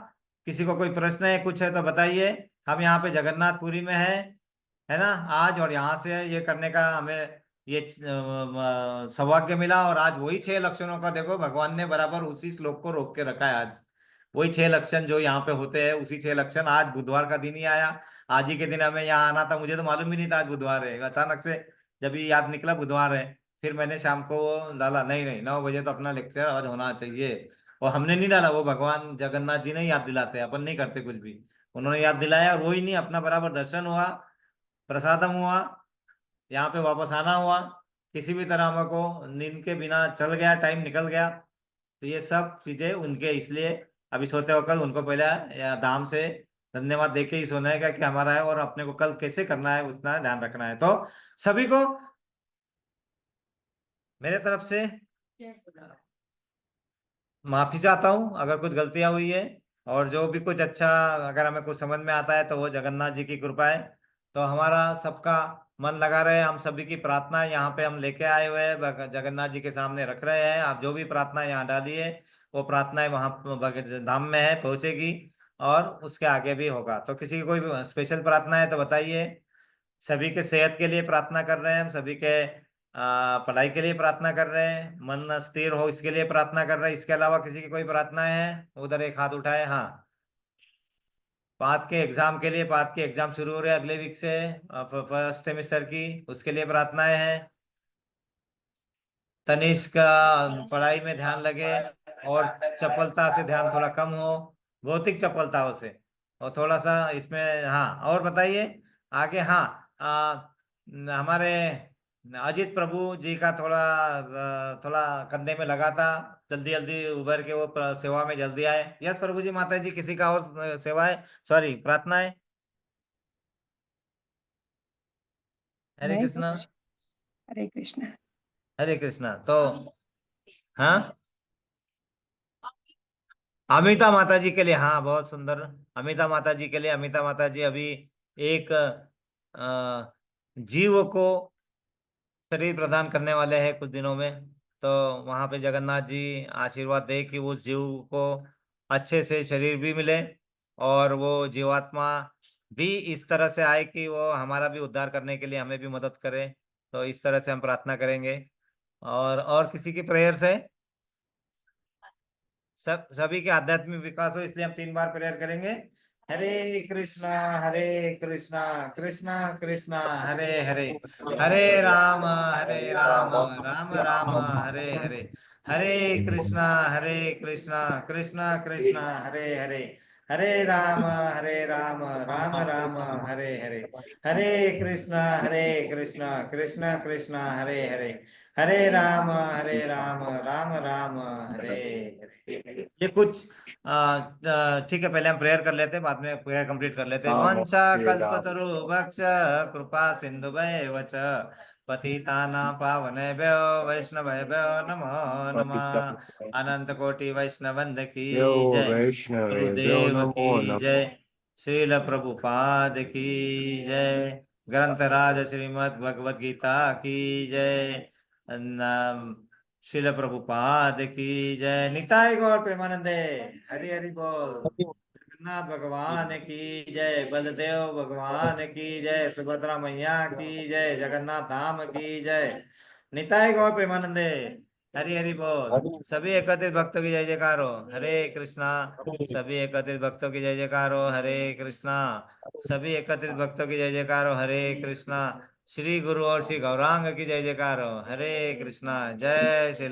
किसी को कोई प्रश्न है, कुछ है तो बताइए। हम यहाँ पे जगन्नाथपुरी में है ना आज, और यहाँ से ये करने का हमें ये सौभाग्य मिला। और आज वही 6 लक्षणों का देखो भगवान ने बराबर उसी श्लोक को रोक के रखा है। आज वही 6 लक्षण जो यहाँ पे होते हैं, उसी 6 लक्षण आज बुधवार का दिन ही आया। आज ही के दिन हमें यहाँ आना था, मुझे तो मालूम ही नहीं था आज बुधवार है। अचानक से जब ये याद निकला बुधवार है, फिर मैंने शाम को डाला, नहीं नहीं 9 बजे तो अपना लेक्चर आज होना चाहिए। और हमने नहीं डाला, वो भगवान जगन्नाथ जी ने ही याद दिलाते हैं, अपन नहीं करते कुछ भी। उन्होंने याद दिलाया और वो ही नहीं, अपना बराबर दर्शन हुआ, प्रसादम हुआ, यहाँ पे वापस आना हुआ। किसी भी तरह हमको नींद के बिना चल गया, टाइम निकल गया। तो ये सब चीजें उनके, इसलिए अभी सोते हो कल उनको पहले या धाम से धन्यवाद देके ही सोना है क्या कि हमारा है, और अपने को कल कैसे करना है उसका ध्यान रखना है। तो सभी को मेरे तरफ से माफी चाहता हूँ अगर कुछ गलतियां हुई है। और जो भी कुछ अच्छा अगर हमें कुछ समझ में आता है तो वो जगन्नाथ जी की कृपा है। तो हमारा सबका मन लगा रहे, हम सभी की प्रार्थना यहाँ पे हम लेके आए हुए हैं, जगन्नाथ जी के सामने रख रहे हैं। आप जो भी प्रार्थना यहाँ डालिए वो प्रार्थनाएं वहाँ धाम में है, पहुंचेगी, और उसके आगे भी होगा। तो किसी की कोई स्पेशल प्रार्थना है तो बताइए। सभी के सेहत के लिए प्रार्थना कर रहे हैं हम, सभी के पढ़ाई के लिए प्रार्थना कर रहे हैं, मन स्थिर हो इसके लिए प्रार्थना कर रहे हैं। इसके अलावा किसी की कोई प्रार्थना है? उधर एक हाथ उठाए। हाँ, पाथ के एग्जाम के लिए, पाथ के एग्जाम शुरू हो रहे हैं अगले वीक से, फर्स्ट सेमेस्टर की, उसके लिए प्रार्थनाएं हैं। तनिष्क का पढ़ाई में ध्यान लगे और चपलता से ध्यान थोड़ा कम हो, भौतिक चपलताओं से, और थोड़ा सा इसमें। हाँ, और बताइए आगे। हाँ, हमारे अजीत प्रभु जी का थोड़ा कंधे में लगा था, जल्दी जल्दी उभर के वो सेवा में जल्दी आए। यस प्रभु जी, माता जी, किसी का और सेवा है, सॉरी प्रार्थना है? हरे नहीं कृष्णा। प्रभु जी। हरे कृष्णा। हरे कृष्णा। तो हाँ, अमिता माता जी के लिए, हाँ बहुत सुंदर। अमिता माता जी के लिए, अमिता माता जी अभी एक जीव को शरीर प्रदान करने वाले हैं कुछ दिनों में। तो वहां पे जगन्नाथ जी आशीर्वाद दे कि उस जीव को अच्छे से शरीर भी मिले, और वो जीवात्मा भी इस तरह से आए कि वो हमारा भी उद्धार करने के लिए हमें भी मदद करे। तो इस तरह से हम प्रार्थना करेंगे। और किसी की प्रेयर्स है? सभी के आध्यात्मिक विकास हो, इसलिए हम 3 बार प्रेयर करेंगे। हरे कृष्णा कृष्णा कृष्णा हरे हरे, हरे राम राम राम हरे हरे, हरे कृष्णा कृष्णा कृष्णा हरे हरे, हरे राम राम राम हरे हरे, हरे कृष्णा कृष्णा कृष्णा हरे हरे, हरे राम राम राम हरे हरे। ये कुछ ठीक है, पहले हम प्रेयर कर लेते हैं, बाद में प्रेयर कंप्लीट कर लेते हैं। हाँ, वांछा ये राम। कल्पतरुभ्यश्च कृपा सिंधुभैव च पतितानां पावनेभ्यो वैष्णवेभ्यो नमो नमः। अनंत कोटि वैष्णवंद की जय। वैष्णवेभ्यो गुरुदेव नमो की नमः। जय। श्रील प्रभुपाद की जय। ग्रंथराज श्रीमद् भगवद गीता की जय। श्रील प्रभुपाद की जय। निताय गौर प्रेमानंदे। हरि हरि बोल। जगन्नाथ भगवान की जय। बलदेव भगवान की जय। सुभद्रा मैया की जय। जगन्नाथ धाम की जय। निताय गौर प्रेमानंदे। हरि हरि बोल। सभी एकत्रित भक्तों की जय जयकार हो। हरे कृष्णा। सभी एकत्रित भक्तों की जय जयकार हो। हरे कृष्णा। सभी एकत्रित भक्तों की जय जयकार हो। हरे कृष्णा। श्री गुरु और श्री गौरांग की जय जयकार हो। हरे कृष्णा। जय श्री